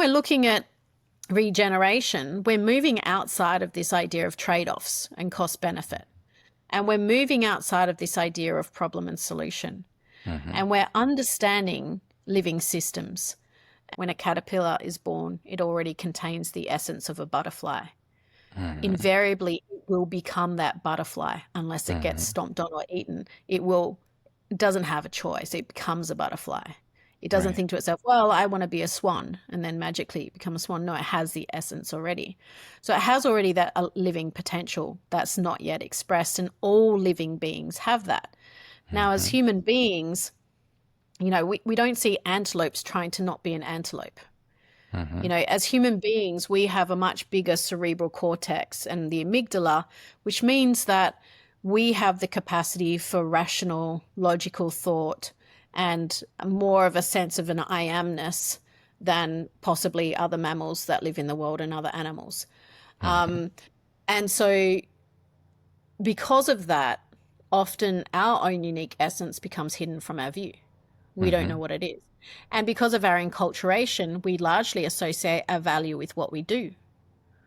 we're looking at regeneration, we're moving outside of this idea of trade-offs and cost benefit. And we're moving outside of this idea of problem and solution. And we're understanding living systems. When a caterpillar is born, it already contains the essence of a butterfly. Invariably, it will become that butterfly unless it gets stomped on or eaten. It doesn't have a choice. It becomes a butterfly. It doesn't think to itself, well, I want to be a swan, and then magically become a swan. No, it has the essence already. So it has already that living potential that's not yet expressed, and all living beings have that. Now, as human beings, we don't see antelopes trying to not be an antelope. As human beings, we have a much bigger cerebral cortex and the amygdala, which means that we have the capacity for rational, logical thought and more of a sense of an I amness than possibly other mammals that live in the world and other animals. And so because of that, often our own unique essence becomes hidden from our view. We don't know what it is. And because of our enculturation, we largely associate our value with what we do.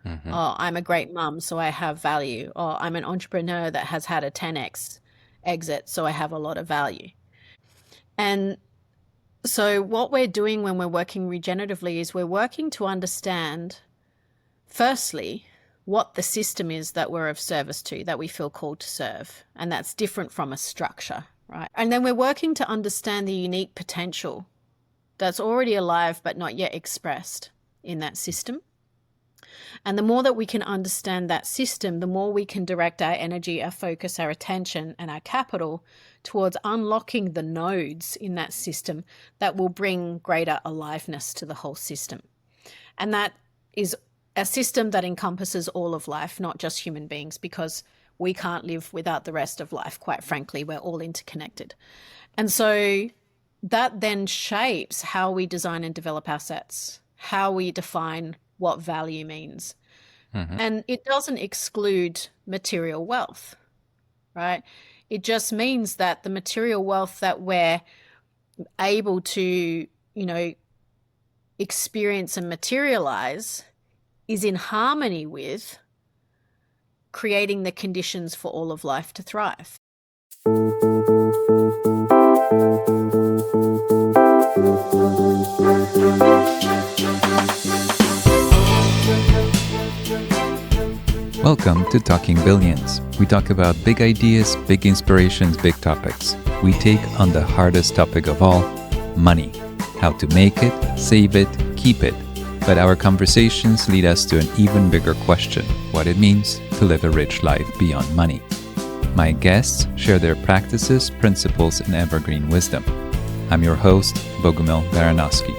Oh, I'm a great mum, so I have value. Or I'm an entrepreneur that has had a 10x exit, so I have a lot of value. And so what we're doing when we're working regeneratively is we're working to understand, firstly, what the system is that we're of service to, that we feel called to serve. And that's different from a structure, right? And then we're working to understand the unique potential that's already alive but not yet expressed in that system. And the more that we can understand that system, the more we can direct our energy, our focus, our attention, and our capital towards unlocking the nodes in that system that will bring greater aliveness to the whole system. And that is a system that encompasses all of life, not just human beings, because we can't live without the rest of life, quite frankly. We're all interconnected. And so that then shapes how we design and develop assets, how we define what value means. And it doesn't exclude material wealth, right? It just means that the material wealth that we're able to, experience and materialize is in harmony with creating the conditions for all of life to thrive. Welcome to Talking Billions. We talk about big ideas, big inspirations, big topics. We take on the hardest topic of all, money. How to make it, save it, keep it. But our conversations lead us to an even bigger question, what it means to live a rich life beyond money. My guests share their practices, principles, and evergreen wisdom. I'm your host, Bogumil Baranowski,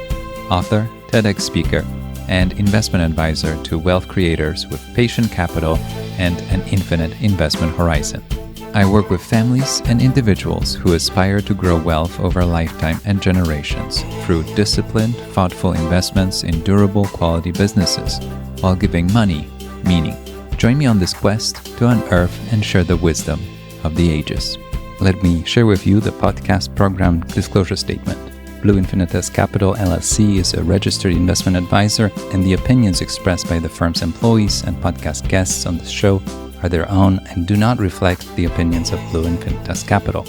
author, TEDx speaker, and investment advisor to wealth creators with patient capital and an infinite investment horizon. I work with families and individuals who aspire to grow wealth over a lifetime and generations through disciplined, thoughtful investments in durable quality businesses while giving money meaning. Join me on this quest to unearth and share the wisdom of the ages. Let me share with you the podcast program disclosure statement. Blue Infinitas Capital LLC is a registered investment advisor, and the opinions expressed by the firm's employees and podcast guests on this show are their own and do not reflect the opinions of Blue Infinitas Capital.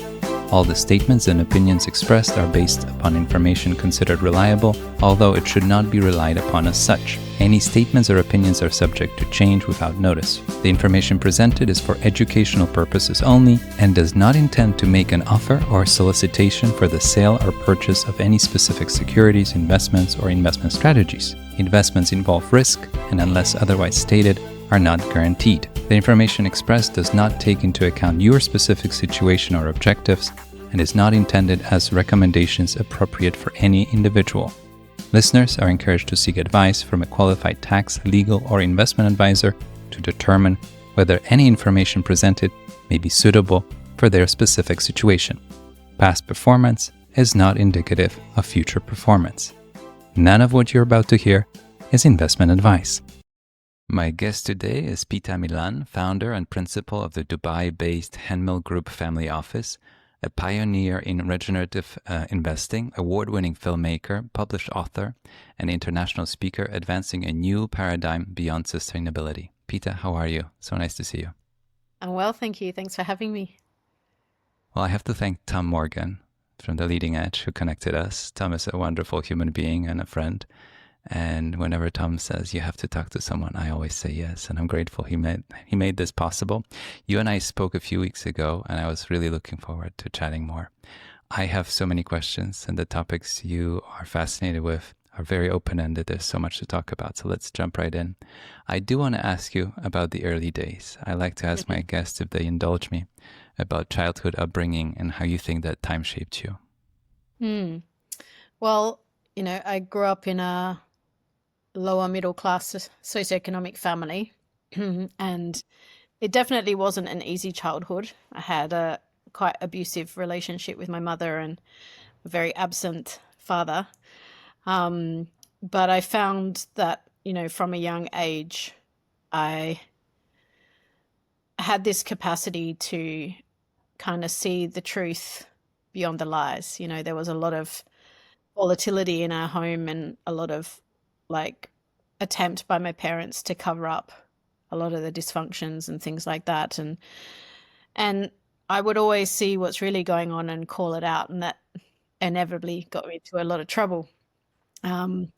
All the statements and opinions expressed are based upon information considered reliable, although it should not be relied upon as such. Any statements or opinions are subject to change without notice. The information presented is for educational purposes only and does not intend to make an offer or solicitation for the sale or purchase of any specific securities, investments, or investment strategies. Investments involve risk and, unless otherwise stated, are not guaranteed. The information expressed does not take into account your specific situation or objectives and is not intended as recommendations appropriate for any individual. Listeners are encouraged to seek advice from a qualified tax, legal, or investment advisor to determine whether any information presented may be suitable for their specific situation. Past performance is not indicative of future performance. None of what you're about to hear is investment advice. My guest today is Peta Milan, founder and principal of the Dubai-based Henmel Group family office, a pioneer in regenerative investing, award-winning filmmaker, published author, and international speaker advancing a new paradigm beyond sustainability. Peta, how are you? So nice to see you. I'm well, thank you. Thanks for having me. Well, I have to thank Tom Morgan from The Leading Edge who connected us. Tom is a wonderful human being and a friend. And whenever Tom says you have to talk to someone, I always say yes. And I'm grateful he made this possible. You and I spoke a few weeks ago, and I was really looking forward to chatting more. I have so many questions, and the topics you are fascinated with are very open-ended. There's so much to talk about. So let's jump right in. I do want to ask you about the early days. I like to ask my guests, if they indulge me, about childhood upbringing and how you think that time shaped you. Well, I grew up in a lower middle class socioeconomic family, and it definitely wasn't an easy childhood. I had a quite abusive relationship with my mother and a very absent father. But I found that, from a young age, I had this capacity to kind of see the truth beyond the lies. There was a lot of volatility in our home and a lot of attempt by my parents to cover up a lot of the dysfunctions and things like that. And I would always see what's really going on and call it out, and that inevitably got me into a lot of trouble. And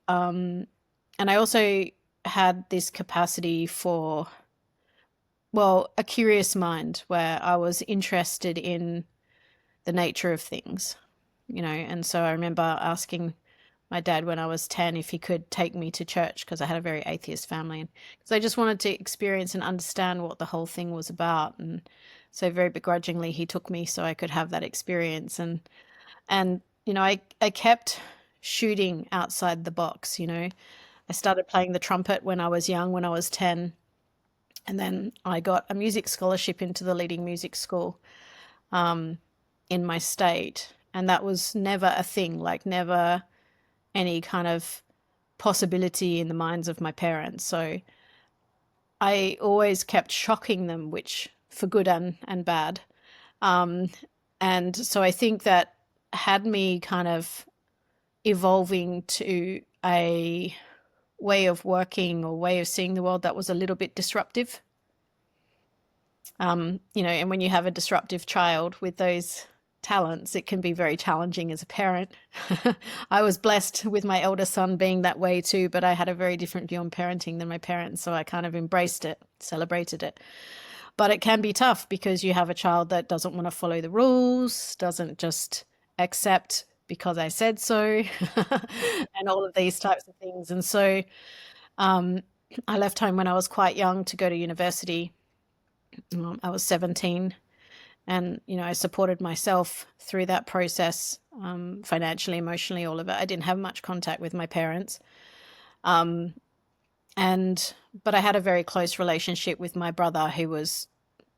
I also had this capacity for, a curious mind where I was interested in the nature of things, and so I remember asking my dad when I was 10 if he could take me to church, because I had a very atheist family, and because I just wanted to experience and understand what the whole thing was about. And so very begrudgingly he took me so I could have that experience. And I kept shooting outside the box. I started playing the trumpet when I was young, when I was 10, and then I got a music scholarship into the leading music school in my state, and that was never a thing, never any kind of possibility in the minds of my parents. So I always kept shocking them, which for good and bad. And so I think that had me kind of evolving to a way of working or way of seeing the world that was a little bit disruptive. And when you have a disruptive child with those talents, it can be very challenging as a parent. I was blessed with my elder son being that way too, but I had a very different view on parenting than my parents, so I kind of embraced it, celebrated it. But it can be tough because you have a child that doesn't want to follow the rules, doesn't just accept because I said so, and all of these types of things. And so I left home when I was quite young to go to university. I was 17. And, I supported myself through that process, financially, emotionally, all of it. I didn't have much contact with my parents. But I had a very close relationship with my brother, I was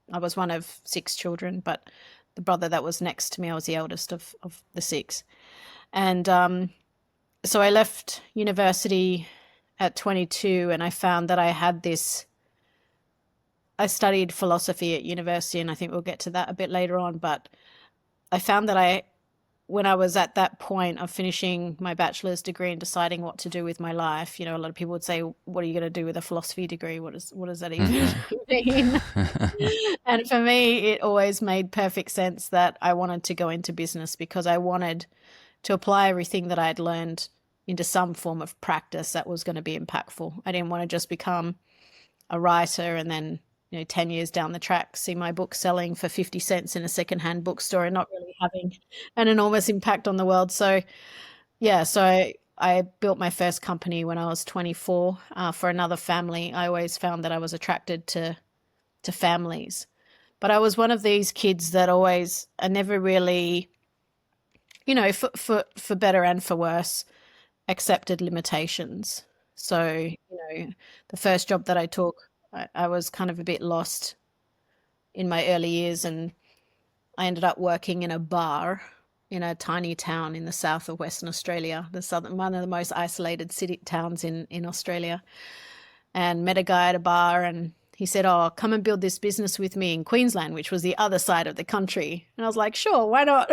one of 6 children, but the brother that was next to me, I was the eldest of the 6. And so I left university at 22, and I found that I had this. I studied philosophy at university, and I think we'll get to that a bit later on. But I found that when I was at that point of finishing my bachelor's degree and deciding what to do with my life, a lot of people would say, what are you going to do with a philosophy degree? What does that even mean? And for me, it always made perfect sense that I wanted to go into business, because I wanted to apply everything that I had learned into some form of practice that was going to be impactful. I didn't want to just become a writer and then 10 years down the track, see my book selling for 50 cents in a secondhand bookstore and not really having an enormous impact on the world. So, I built my first company when I was 24 for another family. I always found that I was attracted to families. But I was one of these kids that I never really, for better and for worse, accepted limitations. So, the first job that I took, I was kind of a bit lost in my early years, and I ended up working in a bar in a tiny town in the south of Western Australia, one of the most isolated city towns in Australia, and met a guy at a bar, and he said, "Oh, come and build this business with me in Queensland," which was the other side of the country. And I was like, "Sure, why not?"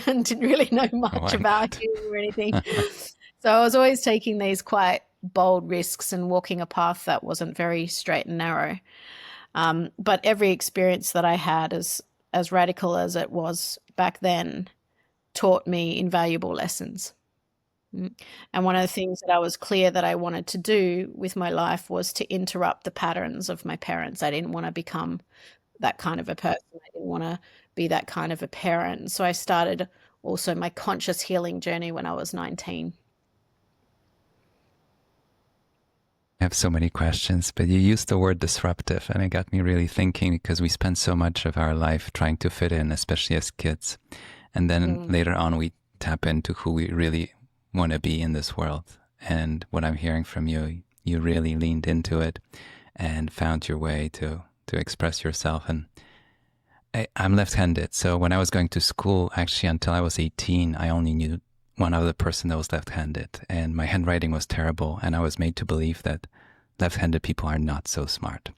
And didn't really know much Why about not? him or anything. So I was always taking these quite bold risks and walking a path that wasn't very straight and narrow. But every experience that I had, as radical as it was back then, taught me invaluable lessons. And one of the things that I was clear that I wanted to do with my life was to interrupt the patterns of my parents. I didn't want to become that kind of a person. I didn't want to be that kind of a parent. So I started also my conscious healing journey when I was 19. I have so many questions, but you used the word disruptive, and it got me really thinking because we spend so much of our life trying to fit in, especially as kids. And then later on, we tap into who we really want to be in this world. And what I'm hearing from you, you really leaned into it and found your way to express yourself. And I'm left-handed. So when I was going to school, actually, until I was 18, I only knew one other person that was left-handed, and my handwriting was terrible, and I was made to believe that left-handed people are not so smart,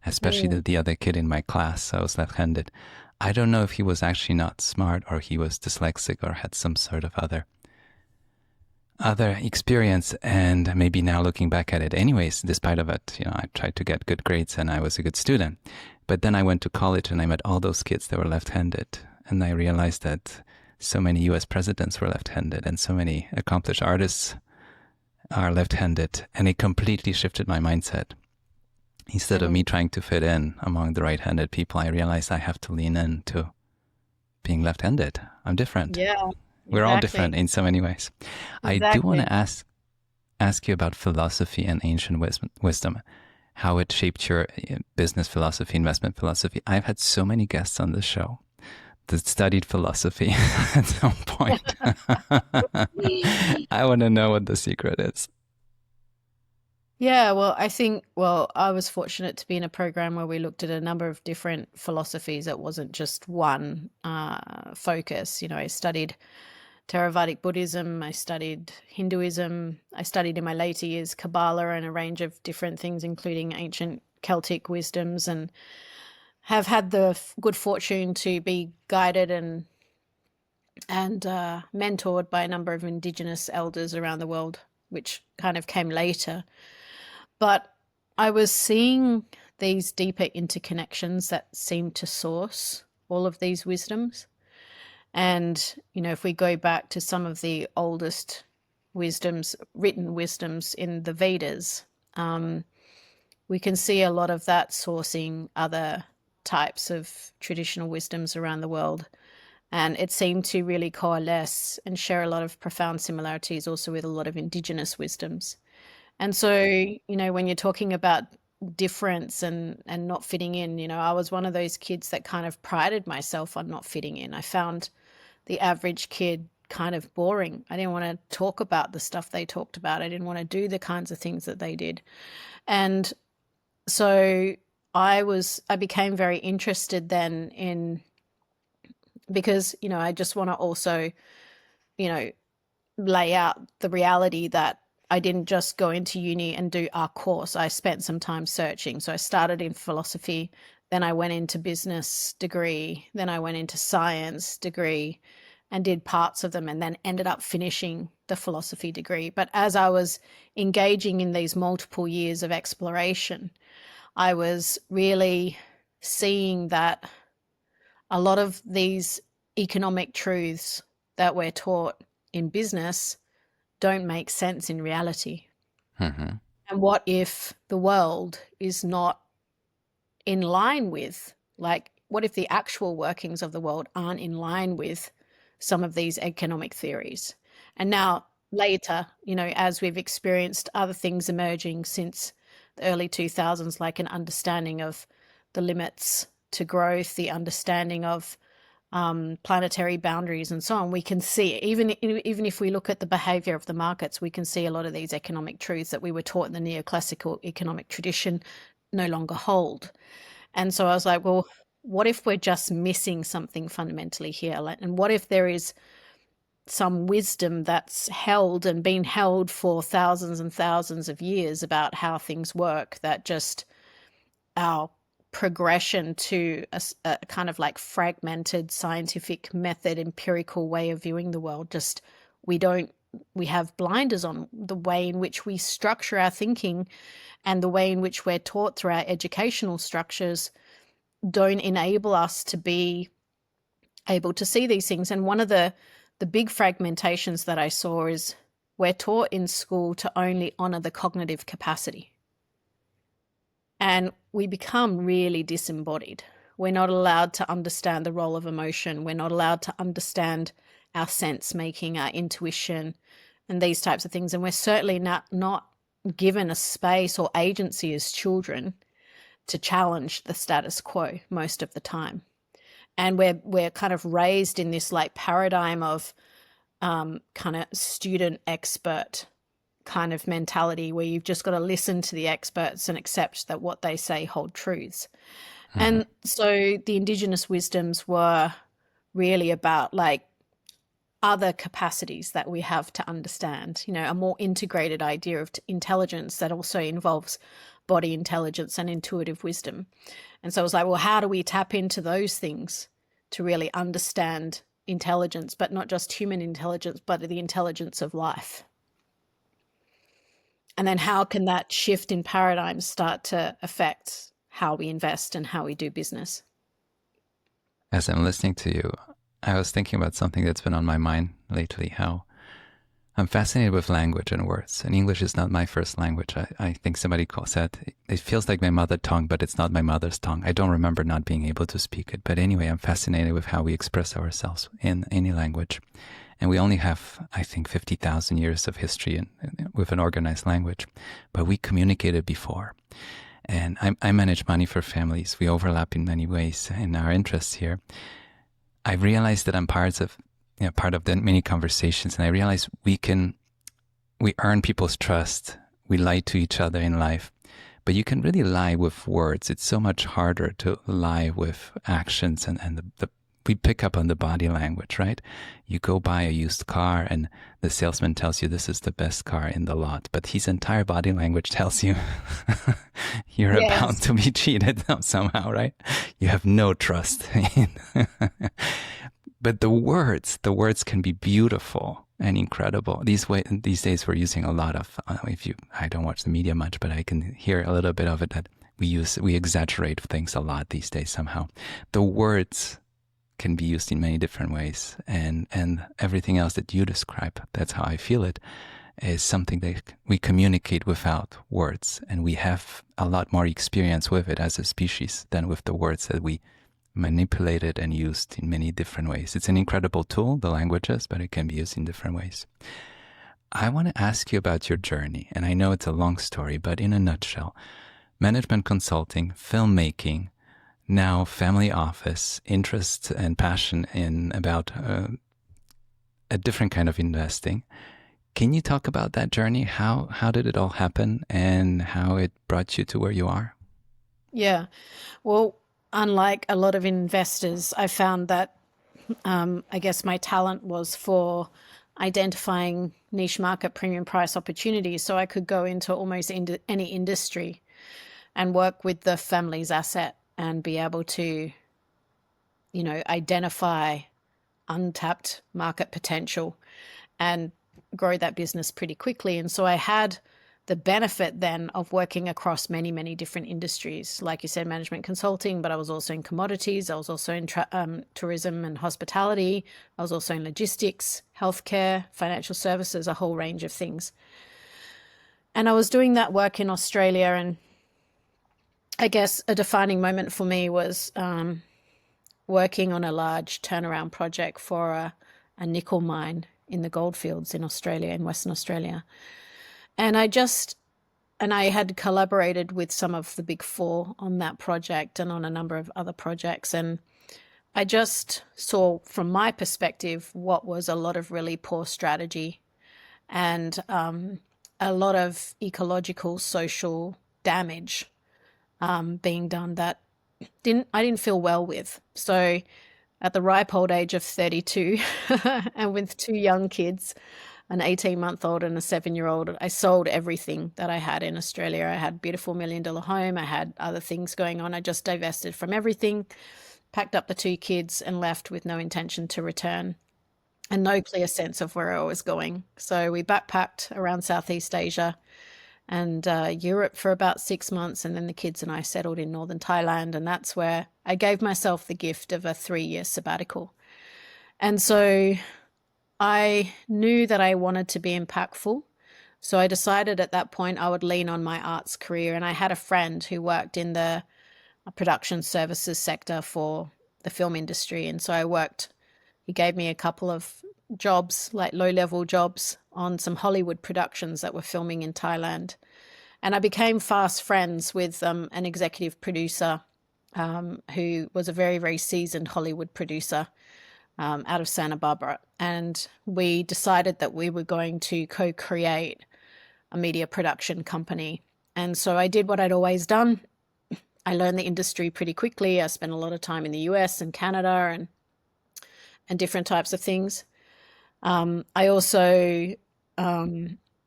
especially the other kid in my class. I was left-handed. I don't know if he was actually not smart or he was dyslexic or had some sort of other experience. And maybe now looking back at it, anyways, despite of it, I tried to get good grades and I was a good student. But then I went to college and I met all those kids that were left-handed, and I realized that so many US presidents were left-handed and so many accomplished artists are left-handed. And it completely shifted my mindset. Instead of me trying to fit in among the right-handed people, I realized I have to lean into being left-handed. I'm different. Yeah. We're all different in so many ways. I do want to ask you about philosophy and ancient wisdom, how it shaped your business philosophy, investment philosophy. I've had so many guests on this show that studied philosophy at some point. I want to know what the secret is. Yeah, well, I was fortunate to be in a program where we looked at a number of different philosophies. It wasn't just one focus. I studied Theravadic Buddhism, I studied Hinduism, I studied in my later years Kabbalah and a range of different things, including ancient Celtic wisdoms, and have had the good fortune to be guided and mentored by a number of Indigenous elders around the world, which kind of came later. But I was seeing these deeper interconnections that seemed to source all of these wisdoms. And, if we go back to some of the oldest wisdoms, written wisdoms in the Vedas, we can see a lot of that sourcing other types of traditional wisdoms around the world. And it seemed to really coalesce and share a lot of profound similarities also with a lot of Indigenous wisdoms. And so, when you're talking about difference and not fitting in, I was one of those kids that kind of prided myself on not fitting in. I found the average kid kind of boring. I didn't want to talk about the stuff they talked about. I didn't want to do the kinds of things that they did. And so I became very interested then because, I just want to also, lay out the reality that I didn't just go into uni and do our course. I spent some time searching. So I started in philosophy, then I went into business degree, then I went into science degree and did parts of them, and then ended up finishing the philosophy degree. But as I was engaging in these multiple years of exploration, I was really seeing that a lot of these economic truths that we're taught in business don't make sense in reality. And what if the world is not in line with, what if the actual workings of the world aren't in line with some of these economic theories? And now later, as we've experienced other things emerging since the early 2000s, like an understanding of the limits to growth, the understanding of planetary boundaries and so on, we can see, even if we look at the behavior of the markets, we can see a lot of these economic truths that we were taught in the neoclassical economic tradition no longer hold. And so I was like, well, what if we're just missing something fundamentally here? And what if there is some wisdom that's held and been held for thousands and thousands of years about how things work that just our progression to a kind of like fragmented scientific method, empirical way of viewing the world. Just we have blinders on the way in which we structure our thinking, and the way in which we're taught through our educational structures don't enable us to be able to see these things. And one of the big fragmentations that I saw is we're taught in school to only honor the cognitive capacity. And we become really disembodied. We're not allowed to understand the role of emotion. We're not allowed to understand our sense making, our intuition, and these types of things. And we're certainly not given a space or agency as children to challenge the status quo most of the time. And we're kind of raised in this like paradigm of kind of student expert kind of mentality, where you've just got to listen to the experts and accept that what they say hold truths. And so the Indigenous wisdoms were really about like other capacities that we have to understand, you know, a more integrated idea of intelligence that also involves body intelligence and intuitive wisdom. And so I was like, well, how do we tap into those things to really understand intelligence, but not just human intelligence, but the intelligence of life? And then how can that shift in paradigms start to affect how we invest and how we do business? As I'm listening to you, I was thinking about something that's been on my mind lately, how I'm fascinated with language and words. And English is not my first language. I think somebody said, it feels like my mother tongue, but it's not my mother's tongue. I don't remember not being able to speak it. But anyway, I'm fascinated with how we express ourselves in any language. And we only have, I think, 50,000 years of history with an organized language. But we communicated before. And I manage money for families. We overlap in many ways in our interests here. I realized that I'm part of the many conversations, and I realized we earn people's trust. We lie to each other in life, but you can really lie with words. It's so much harder to lie with actions, and we pick up on the body language, right? You go buy a used car and the salesman tells you this is the best car in the lot, but his entire body language tells you you're about to be cheated somehow, right? You have no trust. But the words can be beautiful and incredible. These days we're using a lot of, I don't watch the media much, but I can hear a little bit of it, that we exaggerate things a lot these days somehow. The words can be used in many different ways, and everything else that you describe, that's how I feel it, is something that we communicate without words, and we have a lot more experience with it as a species than with the words that we manipulated and used in many different ways. It's an incredible tool, the languages, but it can be used in different ways. I want to ask you about your journey, and I know it's a long story, but in a nutshell: management consulting, filmmaking, now family office, interest and passion in about a different kind of investing. Can you talk about that journey? How did it all happen, and how it brought you to where you are? Yeah. Well, unlike a lot of investors, I found that I guess my talent was for identifying niche market premium price opportunities, so I could go into almost any industry and work with the family's asset and be able to, you know, identify untapped market potential and grow that business pretty quickly. And so I had the benefit then of working across many, many different industries. Like you said, management consulting, but I was also in commodities. I was also in tourism and hospitality. I was also in logistics, healthcare, financial services, a whole range of things. And I was doing that work in Australia, and I guess a defining moment for me was working on a large turnaround project for a nickel mine in the goldfields in Australia, in Western Australia. And I had collaborated with some of the big four on that project and on a number of other projects. And I just saw, from my perspective, what was a lot of really poor strategy and a lot of ecological, social damage being done that I didn't feel well with. So at the ripe old age of 32 and with two young kids, an 18-month-old and a 7-year-old. I sold everything that I had in Australia. I had a beautiful $1 million home. I had other things going on. I just divested from everything, packed up the 2 kids and left with no intention to return and no clear sense of where I was going. So we backpacked around Southeast Asia and Europe for about 6 months. And then the kids and I settled in northern Thailand. And that's where I gave myself the gift of a 3-year sabbatical. And so I knew that I wanted to be impactful. So I decided at that point I would lean on my arts career. And I had a friend who worked in the production services sector for the film industry. And so he gave me a couple of jobs, like low-level jobs on some Hollywood productions that were filming in Thailand. And I became fast friends with an executive producer who was a very, very seasoned Hollywood producer out of Santa Barbara. And we decided that we were going to co-create a media production company. And so I did what I'd always done. I learned the industry pretty quickly. I spent a lot of time in the US and Canada and different types of things. I also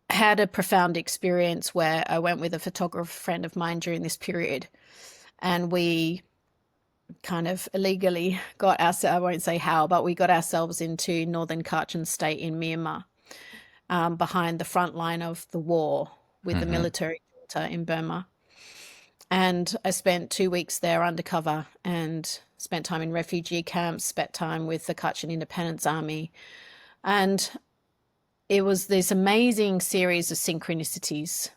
had a profound experience where I went with a photographer friend of mine during this period, and we kind of illegally got ourselves, I won't say how, but we got ourselves into northern Kachin state in Myanmar, behind the front line of the war with the military junta in Burma. And I spent 2 weeks there undercover and spent time in refugee camps, spent time with the Kachin Independence Army. And it was this amazing series of synchronicities.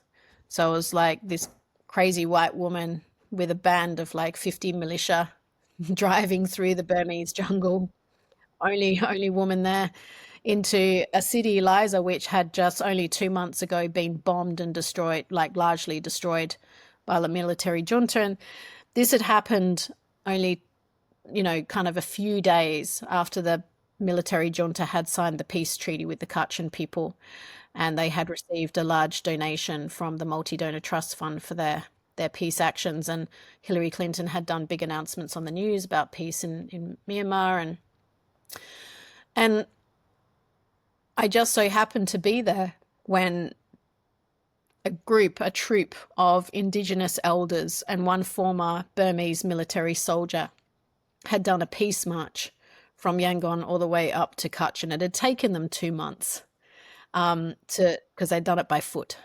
So it was like this crazy white woman with a band of like 50 militia driving through the Burmese jungle, only woman there, into a city, Liza, which had just only 2 months ago been bombed and destroyed, like largely destroyed by the military junta. And this had happened only, kind of a few days after the military junta had signed the peace treaty with the Kachin people, and they had received a large donation from the multi-donor trust fund for their peace actions. And Hillary Clinton had done big announcements on the news about peace in Myanmar. And I just so happened to be there when a troop of Indigenous elders and one former Burmese military soldier had done a peace march from Yangon all the way up to Kachin. It had taken them 2 months because they'd done it by foot.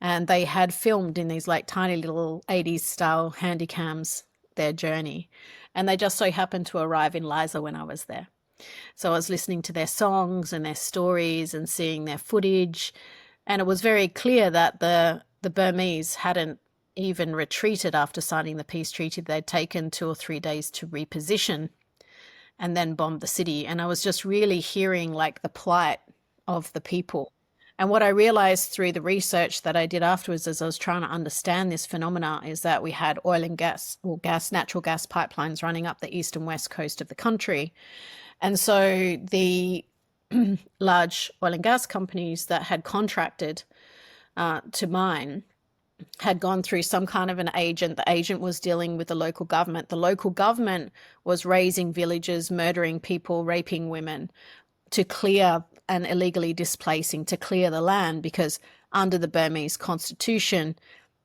And they had filmed in these like tiny little 80s style handycams their journey. And they just so happened to arrive in Liza when I was there. So I was listening to their songs and their stories and seeing their footage. And it was very clear that the Burmese hadn't even retreated after signing the peace treaty. They'd taken 2 or 3 days to reposition and then bombed the city. And I was just really hearing like the plight of the people. And what I realized through the research that I did afterwards as I was trying to understand this phenomena is that we had oil and gas, or natural gas pipelines running up the east and west coast of the country. And so the large oil and gas companies that had contracted to mine had gone through some kind of an agent. The agent was dealing with the local government. The local government was raising villages, murdering people, raping women to clear and illegally displacing, to clear the land, because under the Burmese constitution,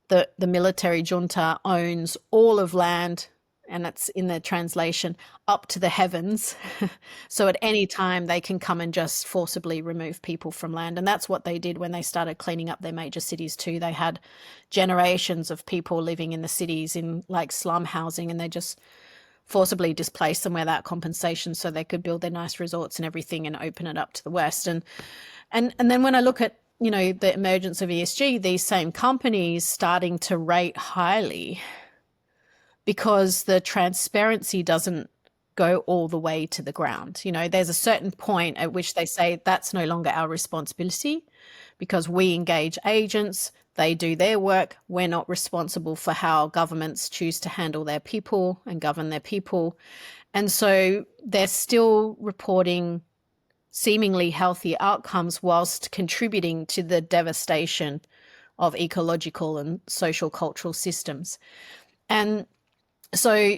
the military junta owns all of land, and it's in the translation, up to the heavens. So at any time they can come and just forcibly remove people from land. And that's what they did when they started cleaning up their major cities too. They had generations of people living in the cities in like slum housing, and they just forcibly displaced them without compensation so they could build their nice resorts and everything and open it up to the West. And then when I look at, the emergence of ESG, these same companies starting to rate highly because the transparency doesn't go all the way to the ground. There's a certain point at which they say that's no longer our responsibility because we engage agents, they do their work. We're not responsible for how governments choose to handle their people and govern their people. And so they're still reporting seemingly healthy outcomes whilst contributing to the devastation of ecological and social cultural systems. And so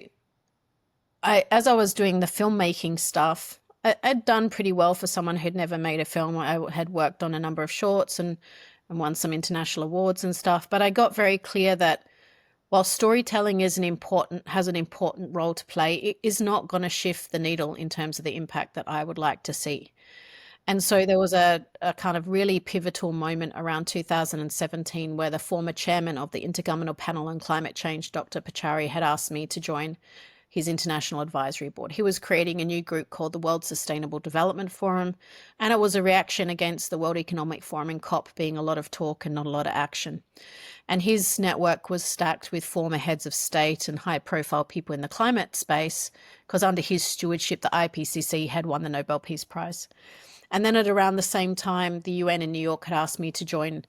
as I was doing the filmmaking stuff, I'd done pretty well for someone who'd never made a film. I had worked on a number of shorts and won some international awards and stuff. But I got very clear that while storytelling has an important role to play, it is not going to shift the needle in terms of the impact that I would like to see. And so there was a kind of really pivotal moment around 2017 where the former chairman of the Intergovernmental Panel on Climate Change, Dr. Pachauri, had asked me to join his international advisory board. He was creating a new group called the World Sustainable Development Forum, and it was a reaction against the World Economic Forum and COP being a lot of talk and not a lot of action. And his network was stacked with former heads of state and high-profile people in the climate space, because under his stewardship, the IPCC had won the Nobel Peace Prize. And then at around the same time, the UN in New York had asked me to join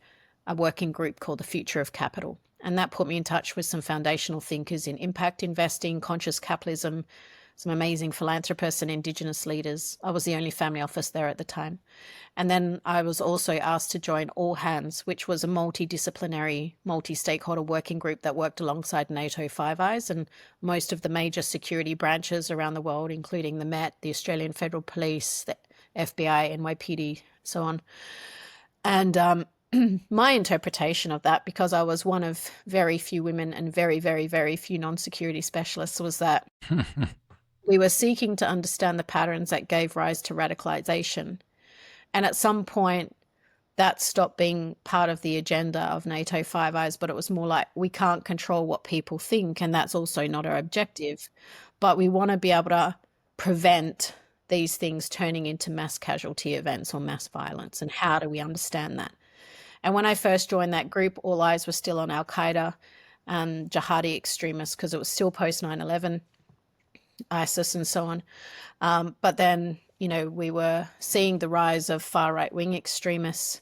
a working group called the Future of Capital. And that put me in touch with some foundational thinkers in impact investing, conscious capitalism, some amazing philanthropists and Indigenous leaders. I was the only family office there at the time. And then I was also asked to join All Hands, which was a multidisciplinary, multi-stakeholder working group that worked alongside NATO Five Eyes and most of the major security branches around the world, including the Met, the Australian Federal Police, the FBI, NYPD, so on. And my interpretation of that, because I was one of very few women and very, very, very few non-security specialists, was that we were seeking to understand the patterns that gave rise to radicalization. And at some point, that stopped being part of the agenda of NATO Five Eyes, but it was more like we can't control what people think, and that's also not our objective. But we want to be able to prevent these things turning into mass casualty events or mass violence. And how do we understand that? And when I first joined that group, all eyes were still on Al-Qaeda and jihadi extremists because it was still post 9/11, ISIS and so on. But then, we were seeing the rise of far right-wing extremists.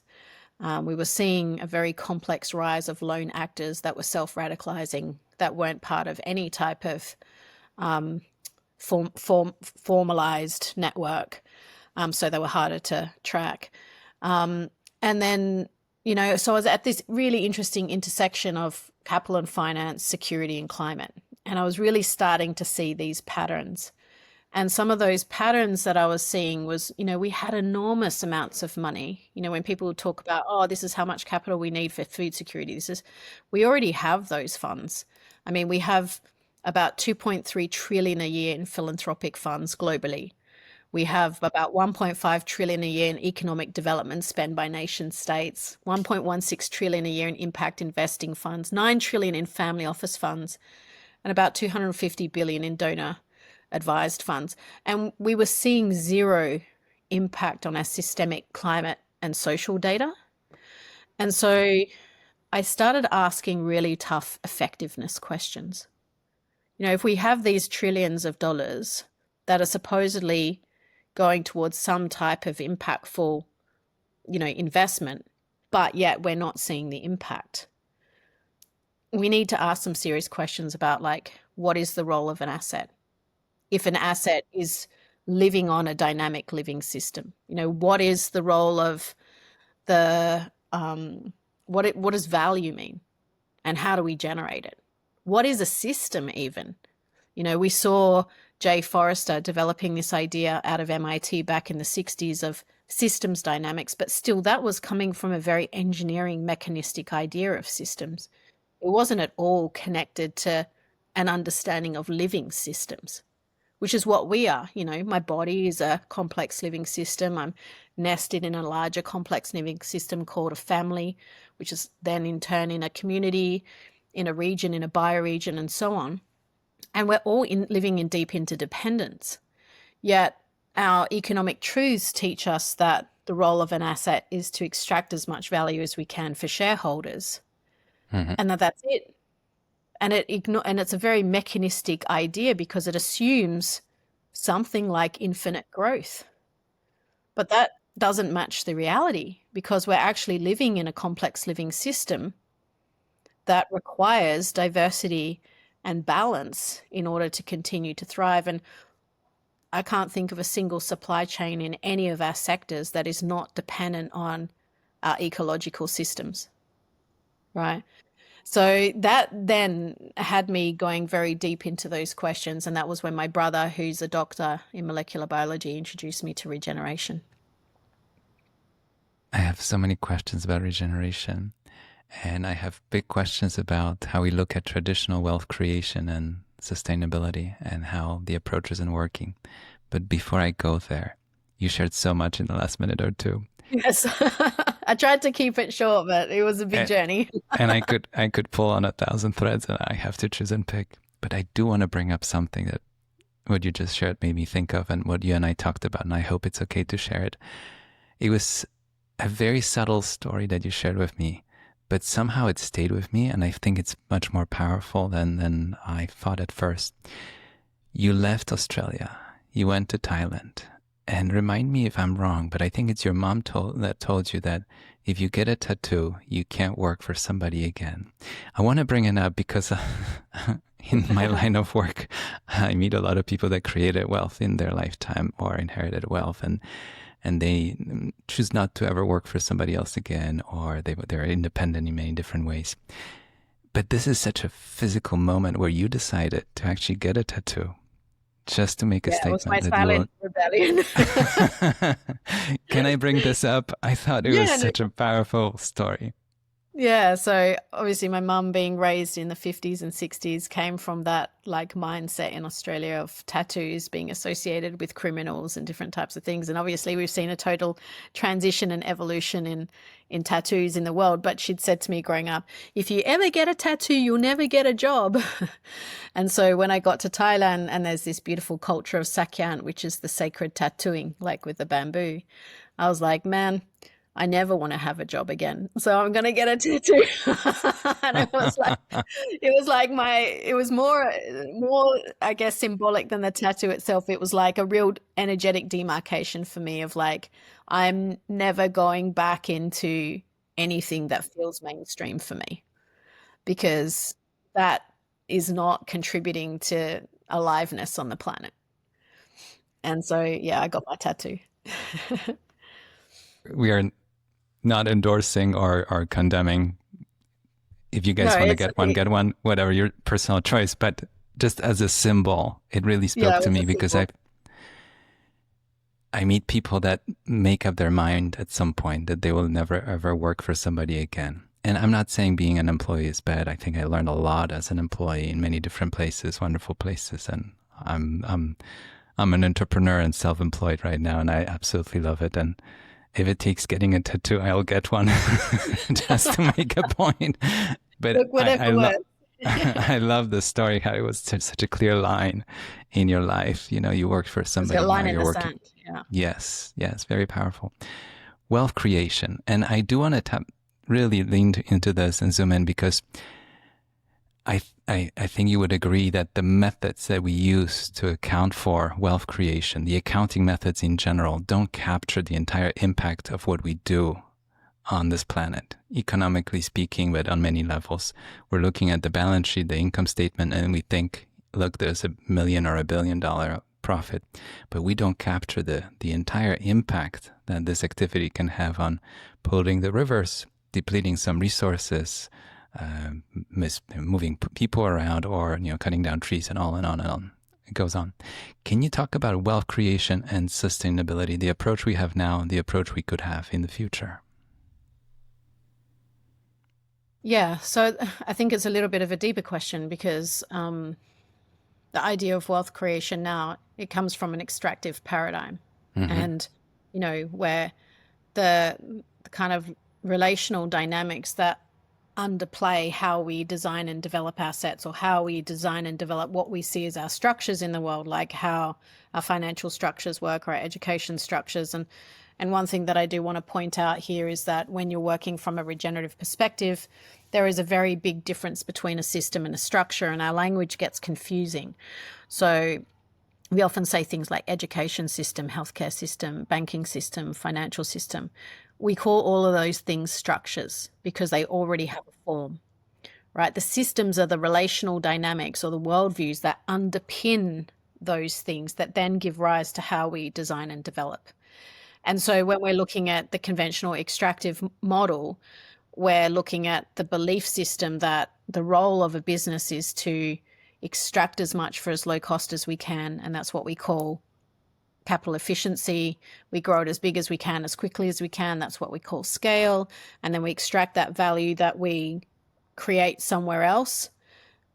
We were seeing a very complex rise of lone actors that were self-radicalizing, that weren't part of any type of formalized network. So they were harder to track. And then, so I was at this really interesting intersection of capital and finance, security and climate. And I was really starting to see these patterns. And some of those patterns that I was seeing was, we had enormous amounts of money. When people talk about, oh, this is how much capital we need for food security, we already have those funds. I mean, we have about 2.3 trillion a year in philanthropic funds globally. We have about 1.5 trillion a year in economic development spent by nation states, 1.16 trillion a year in impact investing funds, 9 trillion in family office funds, and about 250 billion in donor advised funds. And we were seeing zero impact on our systemic climate and social data. And so I started asking really tough effectiveness questions. If we have these trillions of dollars that are supposedly going towards some type of impactful, investment, but yet we're not seeing the impact, we need to ask some serious questions about, what is the role of an asset? If an asset is living on a dynamic living system, what is the role of the, what does value mean? And how do we generate it? What is a system even? We saw Jay Forrester developing this idea out of MIT back in the 60s of systems dynamics, but still that was coming from a very engineering mechanistic idea of systems. It wasn't at all connected to an understanding of living systems, which is what we are. My body is a complex living system. I'm nested in a larger complex living system called a family, which is then in turn in a community, in a region, in a bioregion, and so on. And we're all living in deep interdependence. Yet our economic truths teach us that the role of an asset is to extract as much value as we can for shareholders, and that's it. And it's a very mechanistic idea because it assumes something like infinite growth. But that doesn't match the reality, because we're actually living in a complex living system that requires diversity and balance in order to continue to thrive. And I can't think of a single supply chain in any of our sectors that is not dependent on our ecological systems, right? So that then had me going very deep into those questions. And that was when my brother, who's a doctor in molecular biology, introduced me to regeneration. I have so many questions about regeneration, and I have big questions about how we look at traditional wealth creation and sustainability and how the approach isn't working. But before I go there, you shared so much in the last minute or two. Yes. I tried to keep it short, but it was a big journey. And I could pull on 1,000 threads, and I have to choose and pick. But I do want to bring up something that what you just shared made me think of, and what you and I talked about, and I hope it's okay to share it. It was a very subtle story that you shared with me, but somehow it stayed with me, and I think it's much more powerful than I thought at first. You left Australia, you went to Thailand, and remind me if I'm wrong, but I think it's your mom that told you that if you get a tattoo, you can't work for somebody again. I want to bring it up because in my line of work, I meet a lot of people that created wealth in their lifetime or inherited wealth, and they choose not to ever work for somebody else again, or they're independent in many different ways. But this is such a physical moment where you decided to actually get a tattoo just to make a statement. It was my silent rebellion. Can I bring this up? I thought it was such a powerful story. Yeah, so obviously my mum, being raised in the 50s and 60s, came from that like mindset in Australia of tattoos being associated with criminals and different types of things. And obviously we've seen a total transition and evolution in tattoos in the world. But she'd said to me growing up, if you ever get a tattoo, you'll never get a job. And so when I got to Thailand, and there's this beautiful culture of Sakyant, which is the sacred tattooing, like with the bamboo, I was like, man, I never want to have a job again, so I'm going to get a tattoo. And it was more, I guess, symbolic than the tattoo itself. It was like a real energetic demarcation for me of like, I'm never going back into anything that feels mainstream for me, because that is not contributing to aliveness on the planet. And so, yeah, I got my tattoo. We are not endorsing or condemning. If you guys want to get one, whatever, your personal choice. But just as a symbol, it really spoke to me, because I meet people that make up their mind at some point that they will never ever work for somebody again. And I'm not saying being an employee is bad. I think I learned a lot as an employee in many different places, wonderful places. And I'm an entrepreneur and self-employed right now, and I absolutely love it. And if it takes getting a tattoo, I'll get one just to make a point. But I love the story, how it was such a clear line in your life. You know, you worked for somebody. It's a line in the sand. Yeah. Yes, very powerful. Wealth creation. And I do want to really lean into this and zoom in, because I think you would agree that the methods that we use to account for wealth creation, the accounting methods in general, don't capture the entire impact of what we do on this planet, economically speaking, but on many levels. We're looking at the balance sheet, the income statement, and we think, look, there's $1 million or $1 billion profit, but we don't capture the entire impact that this activity can have on polluting the rivers, depleting some resources, moving people around, or cutting down trees, and on and on and on. It goes on. Can you talk about wealth creation and sustainability, the approach we have now and the approach we could have in the future? Yeah, so I think it's a little bit of a deeper question, because the idea of wealth creation now, it comes from an extractive paradigm. And where the kind of relational dynamics that underplay how we design and develop assets, or how we design and develop what we see as our structures in the world, like how our financial structures work, or our education structures. And one thing that I do want to point out here is that when you're working from a regenerative perspective, there is a very big difference between a system and a structure, and our language gets confusing. So we often say things like education system, healthcare system, banking system, financial system. We call all of those things structures because they already have a form, right? The systems are the relational dynamics or the worldviews that underpin those things that then give rise to how we design and develop. And so when we're looking at the conventional extractive model, we're looking at the belief system that the role of a business is to extract as much for as low cost as we can, and that's what we call capital efficiency. We grow it as big as we can, as quickly as we can. That's what we call scale. And then we extract that value that we create somewhere else,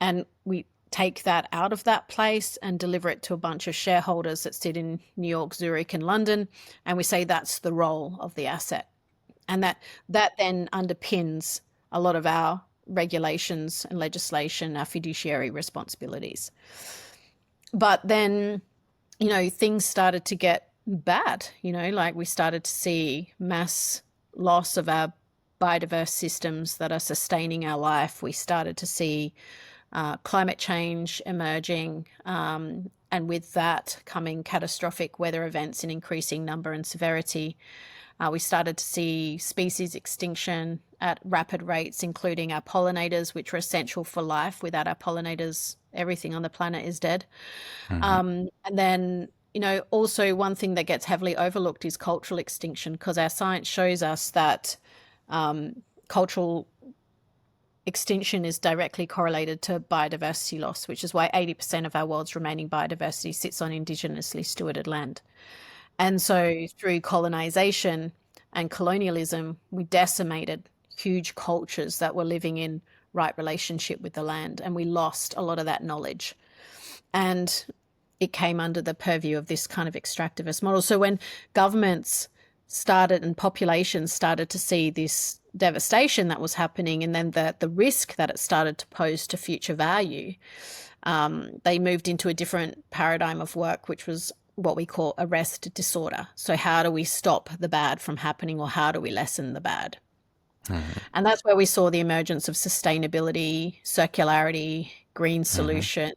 and we take that out of that place and deliver it to a bunch of shareholders that sit in New York, Zurich, and London. And we say that's the role of the asset. And that then underpins a lot of our regulations and legislation, our fiduciary responsibilities. But then, things started to get bad, like we started to see mass loss of our biodiverse systems that are sustaining our life. We started to see climate change emerging, and with that coming catastrophic weather events in increasing number and severity. We started to see species extinction at rapid rates, including our pollinators, which are essential for life. Without our pollinators, everything on the planet is dead. And then, also one thing that gets heavily overlooked is cultural extinction, because our science shows us that cultural extinction is directly correlated to biodiversity loss, which is why 80% of our world's remaining biodiversity sits on indigenously stewarded land. And so through colonization and colonialism, we decimated huge cultures that were living in right relationship with the land, and we lost a lot of that knowledge. And it came under the purview of this kind of extractivist model. So when governments started and populations started to see this devastation that was happening, and then the risk that it started to pose to future value, they moved into a different paradigm of work, which was what we call arrest disorder. So how do we stop the bad from happening, or how do we lessen the bad? And that's where we saw the emergence of sustainability, circularity, green solutions,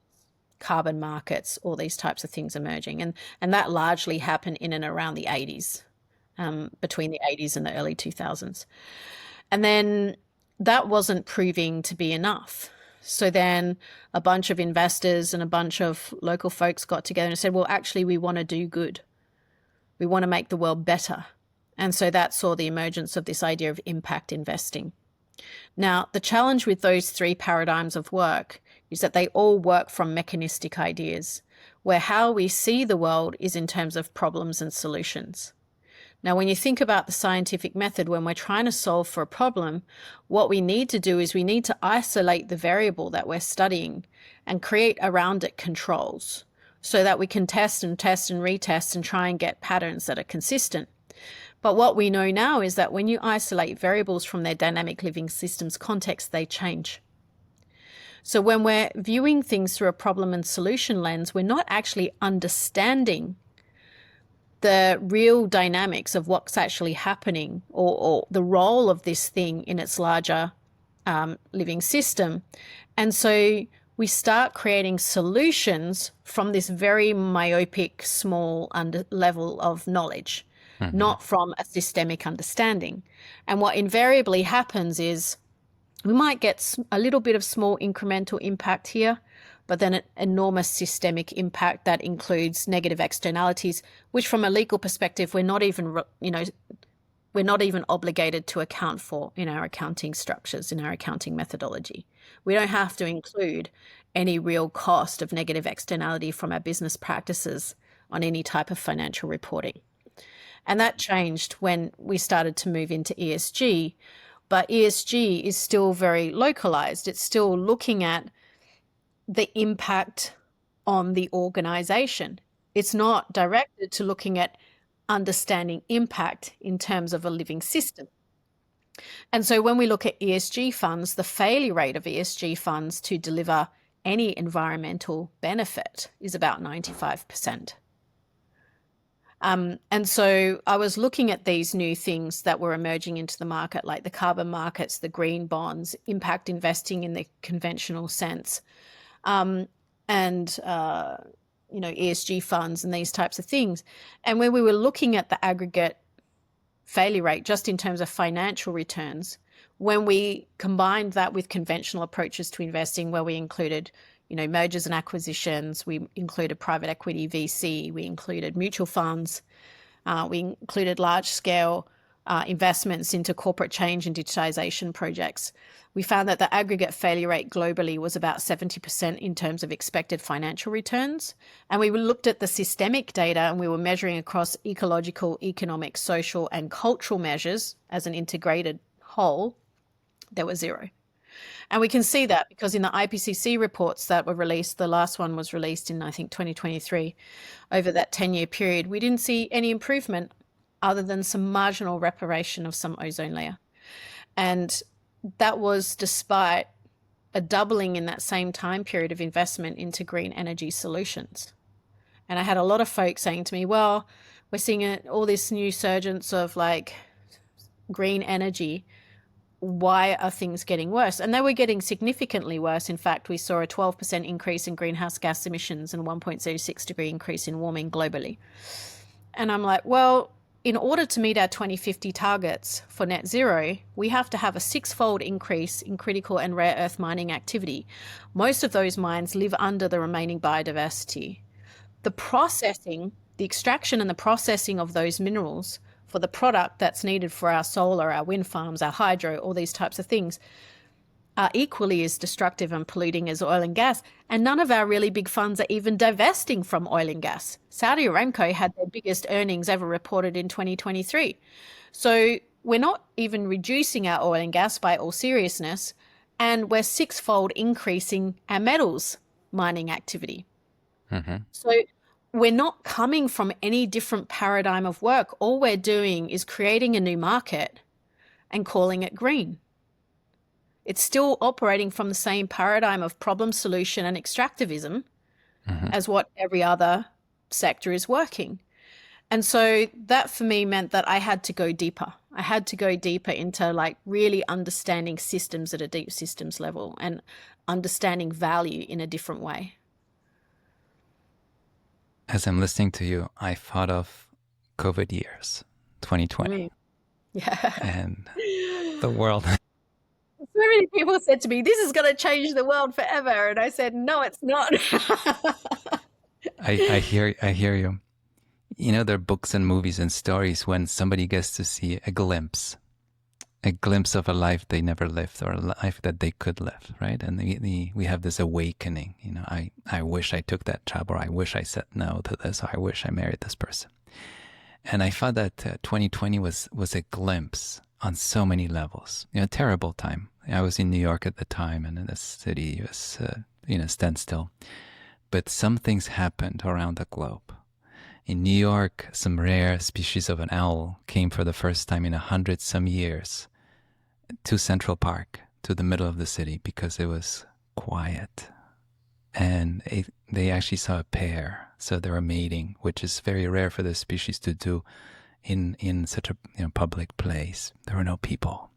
carbon markets, all these types of things emerging. And that largely happened in and around the 80s, between the 80s and the early 2000s. And then that wasn't proving to be enough. So then a bunch of investors and a bunch of local folks got together and said, well, actually, we want to do good. We want to make the world better. And so that saw the emergence of this idea of impact investing. Now, the challenge with those three paradigms of work is that they all work from mechanistic ideas, where how we see the world is in terms of problems and solutions. Now, when you think about the scientific method, when we're trying to solve for a problem, what we need to do is we need to isolate the variable that we're studying and create around it controls so that we can test and retest and try and get patterns that are consistent. But what we know now is that when you isolate variables from their dynamic living systems context, they change. So when we're viewing things through a problem and solution lens, we're not actually understanding the real dynamics of what's actually happening, or the role of this thing in its larger living system. And so we start creating solutions from this very myopic, small level of knowledge, not from a systemic understanding. And what invariably happens is we might get a little bit of small incremental impact here, but then an enormous systemic impact that includes negative externalities, which from a legal perspective, we're not even obligated to account for in our accounting structures, in our accounting methodology. We don't have to include any real cost of negative externality from our business practices on any type of financial reporting. And that changed when we started to move into ESG, but ESG is still very localized. It's still looking at the impact on the organization. It's not directed to looking at understanding impact in terms of a living system. And so when we look at ESG funds, the failure rate of ESG funds to deliver any environmental benefit is about 95%. And so I was looking at these new things that were emerging into the market, like the carbon markets, the green bonds, impact investing in the conventional sense, ESG funds and these types of things. And when we were looking at the aggregate failure rate, just in terms of financial returns, when we combined that with conventional approaches to investing, where we included, mergers and acquisitions, we included private equity, VC, we included mutual funds, we included large scale investments into corporate change and digitization projects, we found that the aggregate failure rate globally was about 70% in terms of expected financial returns. And we looked at the systemic data, and we were measuring across ecological, economic, social, and cultural measures as an integrated whole. There was zero. And we can see that because in the IPCC reports that were released, the last one was released in, I think, 2023, over that 10-year period, we didn't see any improvement other than some marginal reparation of some ozone layer. And that was despite a doubling in that same time period of investment into green energy solutions. And I had a lot of folks saying to me, well, we're seeing all this new surgence of like green energy. Why are things getting worse? And they were getting significantly worse. In fact, we saw a 12% increase in greenhouse gas emissions and 1.06 degree increase in warming globally. And I'm like, well, in order to meet our 2050 targets for net zero, we have to have a 6-fold increase in critical and rare earth mining activity. Most of those mines live under the remaining biodiversity. The processing, the extraction and the processing of those minerals for the product that's needed for our solar, our wind farms, our hydro, all these types of things, are equally as destructive and polluting as oil and gas. And none of our really big funds are even divesting from oil and gas. Saudi Aramco had their biggest earnings ever reported in 2023. So we're not even reducing our oil and gas by all seriousness, and we're 6-fold increasing our metals mining activity. So we're not coming from any different paradigm of work. All we're doing is creating a new market and calling it green. It's still operating from the same paradigm of problem solution and extractivism as what every other sector is working. And so that for me meant that I had to go deeper. I had to go deeper into like really understanding systems at a deep systems level and understanding value in a different way. As I'm listening to you, I thought of COVID years, 2020. Yeah. And the world. So many people said to me, this is going to change the world forever. And I said, no, it's not. I hear you. You know, there are books and movies and stories when somebody gets to see a glimpse of a life they never lived or a life that they could live, right? And we have this awakening, you know, I wish I took that job, or I wish I said no to this, or I wish I married this person. And I thought that 2020 was a glimpse on so many levels. You know, a terrible time. I was in New York at the time, and the city was, standstill. But some things happened around the globe. In New York, some rare species of an owl came for the first time in 100-some years to Central Park, to the middle of the city, because it was quiet. And they actually saw a pair, so they were mating, which is very rare for the species to do in such a public place. There were no people.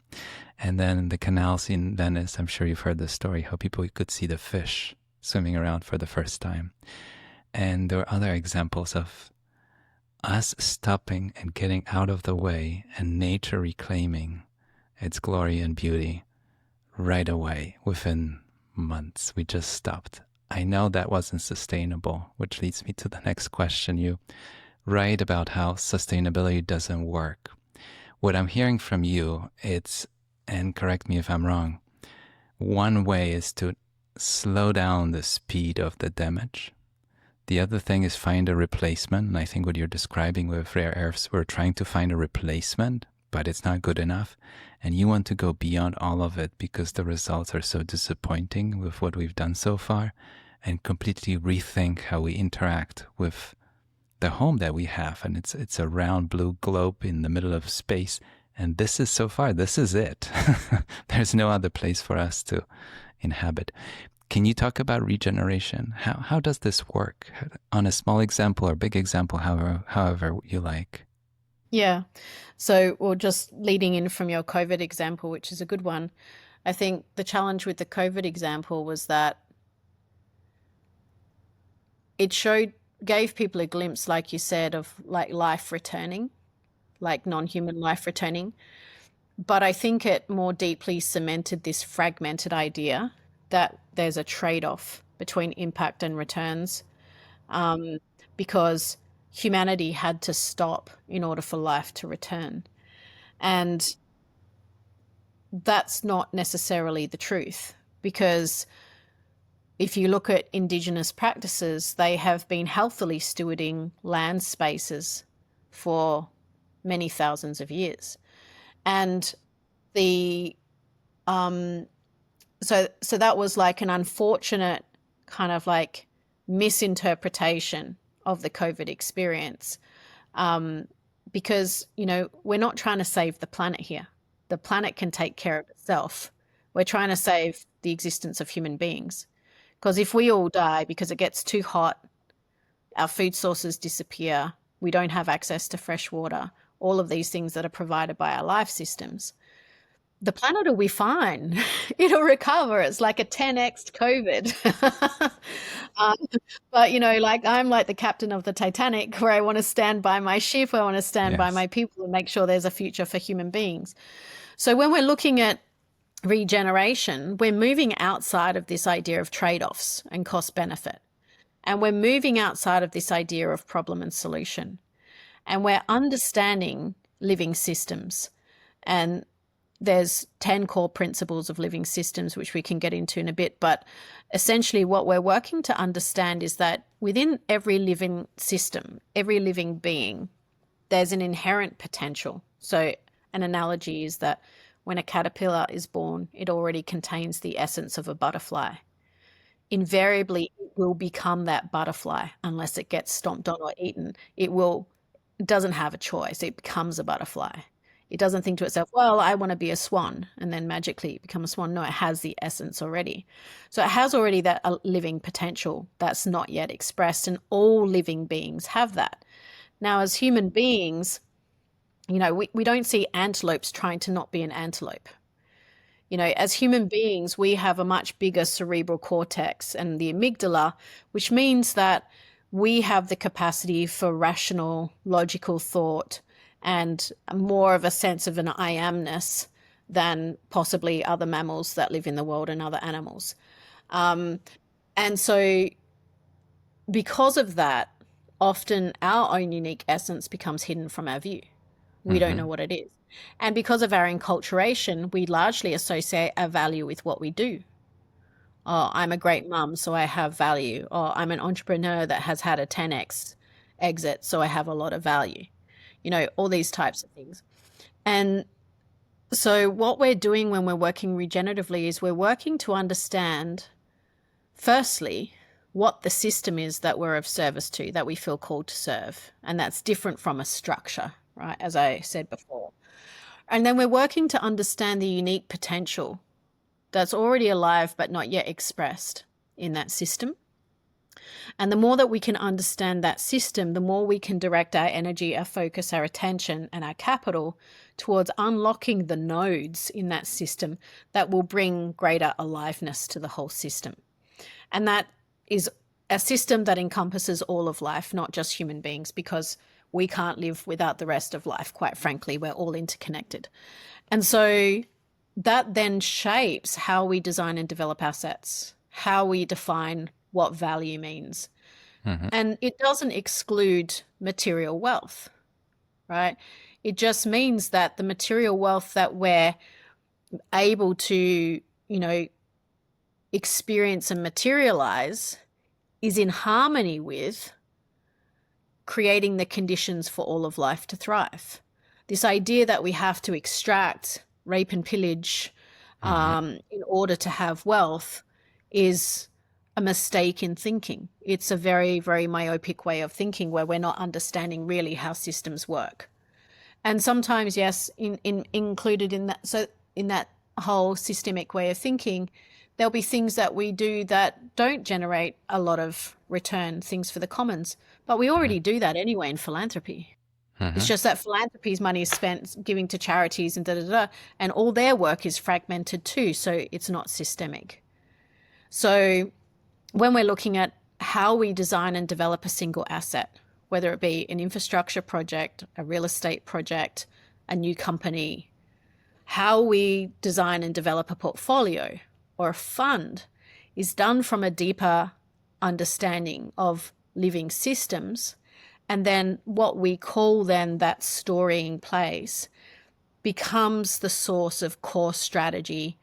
And then the canals in Venice, I'm sure you've heard the story, how people could see the fish swimming around for the first time. And there were other examples of us stopping and getting out of the way and nature reclaiming its glory and beauty right away. Within months, we just stopped. I know that wasn't sustainable, which leads me to the next question. You write about how sustainability doesn't work. What I'm hearing from you, and correct me if I'm wrong, one way is to slow down the speed of the damage. The other thing is find a replacement. And I think what you're describing with rare earths, we're trying to find a replacement, but it's not good enough. And you want to go beyond all of it because the results are so disappointing with what we've done so far, and completely rethink how we interact with the home that we have. And it's a round blue globe in the middle of space. And this is it. There's no other place for us to inhabit. Can you talk about regeneration? How does this work? On a small example or big example, however you like. Yeah. So, well, just leading in from your COVID example, which is a good one, I think the challenge with the COVID example was that it gave people a glimpse, like you said, of like life returning, like non-human life returning. But I think it more deeply cemented this fragmented idea that there's a trade-off between impact and returns, because humanity had to stop in order for life to return. And that's not necessarily the truth, because if you look at Indigenous practices, they have been healthily stewarding land spaces for many thousands of years. And the so that was like an unfortunate kind of like misinterpretation of the COVID experience, because, you know, we're not trying to save the planet here. The planet can take care of itself. We're trying to save the existence of human beings. Because if we all die because it gets too hot, our food sources disappear, we don't have access to fresh water, all of these things that are provided by our life systems, the planet will be fine. It'll recover. It's like a 10x COVID. um, but, you know, like I'm like the captain of the Titanic, where I want to stand by my ship, I want to stand by my people and make sure there's a future for human beings. So when we're looking at regeneration, we're moving outside of this idea of trade-offs and cost benefit. And we're moving outside of this idea of problem and solution. And we're understanding living systems. And there's 10 core principles of living systems, which we can get into in a bit. But essentially what we're working to understand is that within every living system, every living being, there's an inherent potential. So an analogy is that when a caterpillar is born, it already contains the essence of a butterfly. Invariably, it will become that butterfly unless it gets stomped on or eaten. It doesn't have a choice. It becomes a butterfly. It doesn't think to itself, well, I want to be a swan, and then magically become a swan. No, it has the essence already. So it has already that living potential that's not yet expressed, and all living beings have that. Now, as human beings, you know, we don't see antelopes trying to not be an antelope. You know, as human beings, we have a much bigger cerebral cortex and the amygdala, which means that we have the capacity for rational, logical thought and more of a sense of an I amness than possibly other mammals that live in the world and other animals. And so because of that, often our own unique essence becomes hidden from our view. We don't know what it is. And because of our enculturation, we largely associate our value with what we do. Oh, I'm a great mum, so I have value. Or I'm an entrepreneur that has had a 10x exit, so I have a lot of value. You know, all these types of things. And so what we're doing when we're working regeneratively is we're working to understand, firstly, what the system is that we're of service to, that we feel called to serve. And that's different from a structure, right, as I said before. And then we're working to understand the unique potential that's already alive but not yet expressed in that system. And the more that we can understand that system, the more we can direct our energy, our focus, our attention, and our capital towards unlocking the nodes in that system that will bring greater aliveness to the whole system. And that is a system that encompasses all of life, not just human beings, because we can't live without the rest of life, quite frankly. We're all interconnected. And so that then shapes how we design and develop assets, how we define what value means. And it doesn't exclude material wealth, right? It just means that the material wealth that we're able to, you know, experience and materialize is in harmony with creating the conditions for all of life to thrive. This idea that we have to extract, rape and pillage in order to have wealth is a mistake in thinking. It's a very, very myopic way of thinking where we're not understanding really how systems work. And sometimes, yes, included in that, so in that whole systemic way of thinking, there'll be things that we do that don't generate a lot of return, things for the commons. But we already do that anyway in philanthropy. It's just that philanthropy's money is spent giving to charities and and all their work is fragmented too, so it's not systemic. So when we're looking at how we design and develop a single asset, whether it be an infrastructure project, a real estate project, a new company, how we design and develop a portfolio or a fund is done from a deeper understanding of living systems, and then what we call then that storing place becomes the source of core strategy,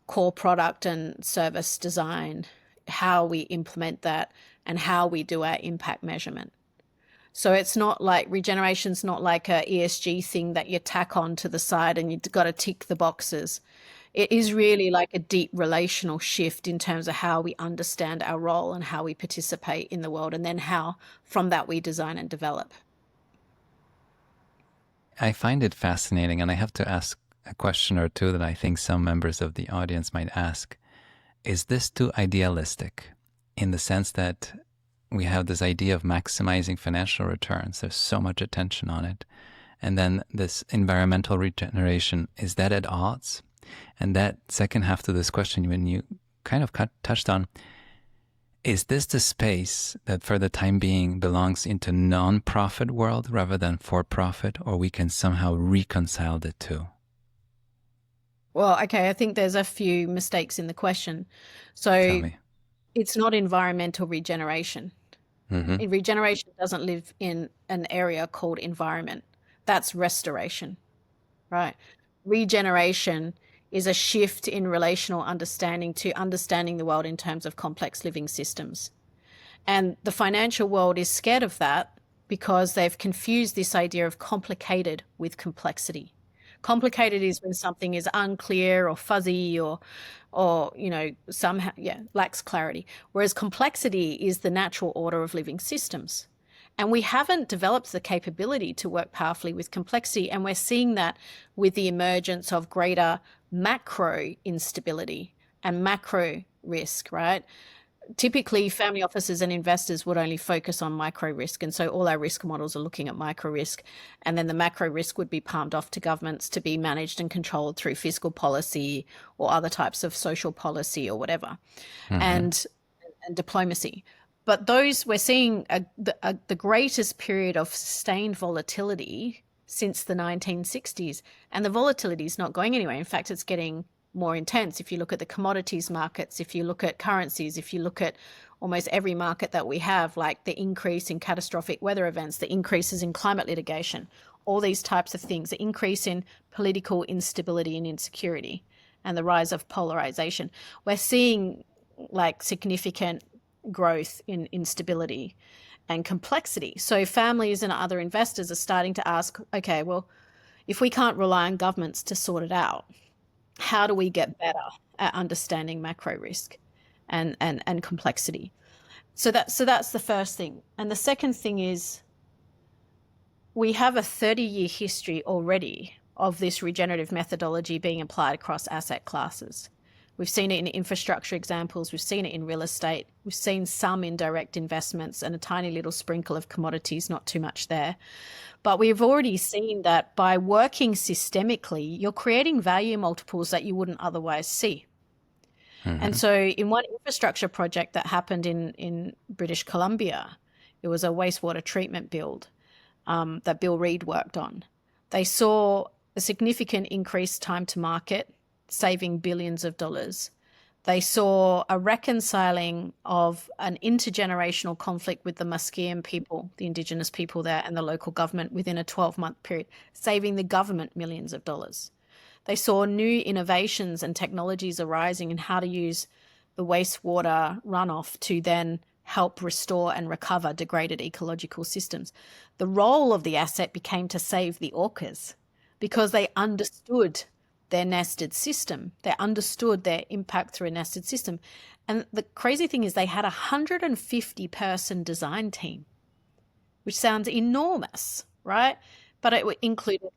core product and service design, how we implement that, and how we do our impact measurement. So it's not like regeneration's not like a ESG thing that you tack on to the side and you've got to tick the boxes. It is really like a deep relational shift in terms of how we understand our role and how we participate in the world, and then how from that we design and develop. I find it fascinating, and I have to ask a question or two that I think some members of the audience might ask. Is this too idealistic in the sense that we have this idea of maximizing financial returns? There's so much attention on it. And then this environmental regeneration, is that at odds? And that second half to this question, when you kind of touched on, is this the space that for the time being belongs into non-profit world rather than for-profit, or we can somehow reconcile the two? Well, okay, I think there's a few mistakes in the question. So Tell me. It's not environmental regeneration. Regeneration doesn't live in an area called environment. That's restoration, right? Regeneration is a shift in relational understanding to understanding the world in terms of complex living systems. And the financial world is scared of that because they've confused this idea of complicated with complexity. Complicated is when something is unclear or fuzzy or somehow lacks clarity. Whereas complexity is the natural order of living systems. And we haven't developed the capability to work powerfully with complexity. And we're seeing that with the emergence of greater macro instability and macro risk, right? Typically, family offices and investors would only focus on micro risk. And so all our risk models are looking at micro risk. And then the macro risk would be palmed off to governments to be managed and controlled through fiscal policy or other types of social policy or whatever, and diplomacy. But those, we're seeing the greatest period of sustained volatility since the 1960s. And the volatility is not going anywhere. In fact, it's getting more intense. If you look at the commodities markets, if you look at currencies, if you look at almost every market that we have, like the increase in catastrophic weather events, the increases in climate litigation, all these types of things, the increase in political instability and insecurity, and the rise of polarization, we're seeing like significant growth in instability and complexity. So families and other investors are starting to ask, okay, well, if we can't rely on governments to sort it out, how do we get better at understanding macro risk and complexity? So that's the first thing. And the second thing is we have a 30-year history already of this regenerative methodology being applied across asset classes. We've seen it in infrastructure examples. We've seen it in real estate. We've seen some in direct investments and a tiny little sprinkle of commodities, not too much there. But we've already seen that by working systemically, you're creating value multiples that you wouldn't otherwise see. And so in one infrastructure project that happened in British Columbia, it was a wastewater treatment build that Bill Reid worked on. They saw a significant increased time to market, saving billions of dollars. They saw a reconciling of an intergenerational conflict with the Musqueam people, the Indigenous people there, and the local government within a 12-month period, saving the government millions of dollars. They saw new innovations and technologies arising in how to use the wastewater runoff to then help restore and recover degraded ecological systems. The role of the asset became to save the orcas because they understood their nested system. They understood their impact through a nested system. And the crazy thing is they had a 150-person design team, which sounds enormous, right? But it included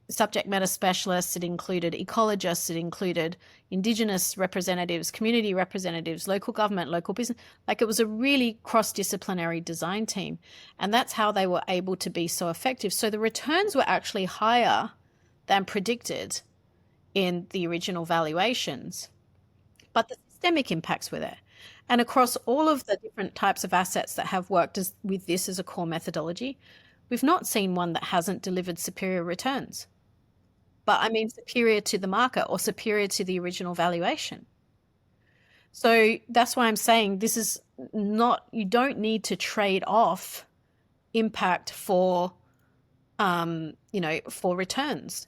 subject matter specialists, it included ecologists, it included Indigenous representatives, community representatives, local government, local business. Like, it was a really cross-disciplinary design team. And that's how they were able to be so effective. So the returns were actually higher than predicted in the original valuations, but the systemic impacts were there. And across all of the different types of assets that have worked with this as a core methodology, we've not seen one that hasn't delivered superior returns. But I mean superior to the market or superior to the original valuation. So that's why I'm saying this is not, you don't need to trade off impact for for returns.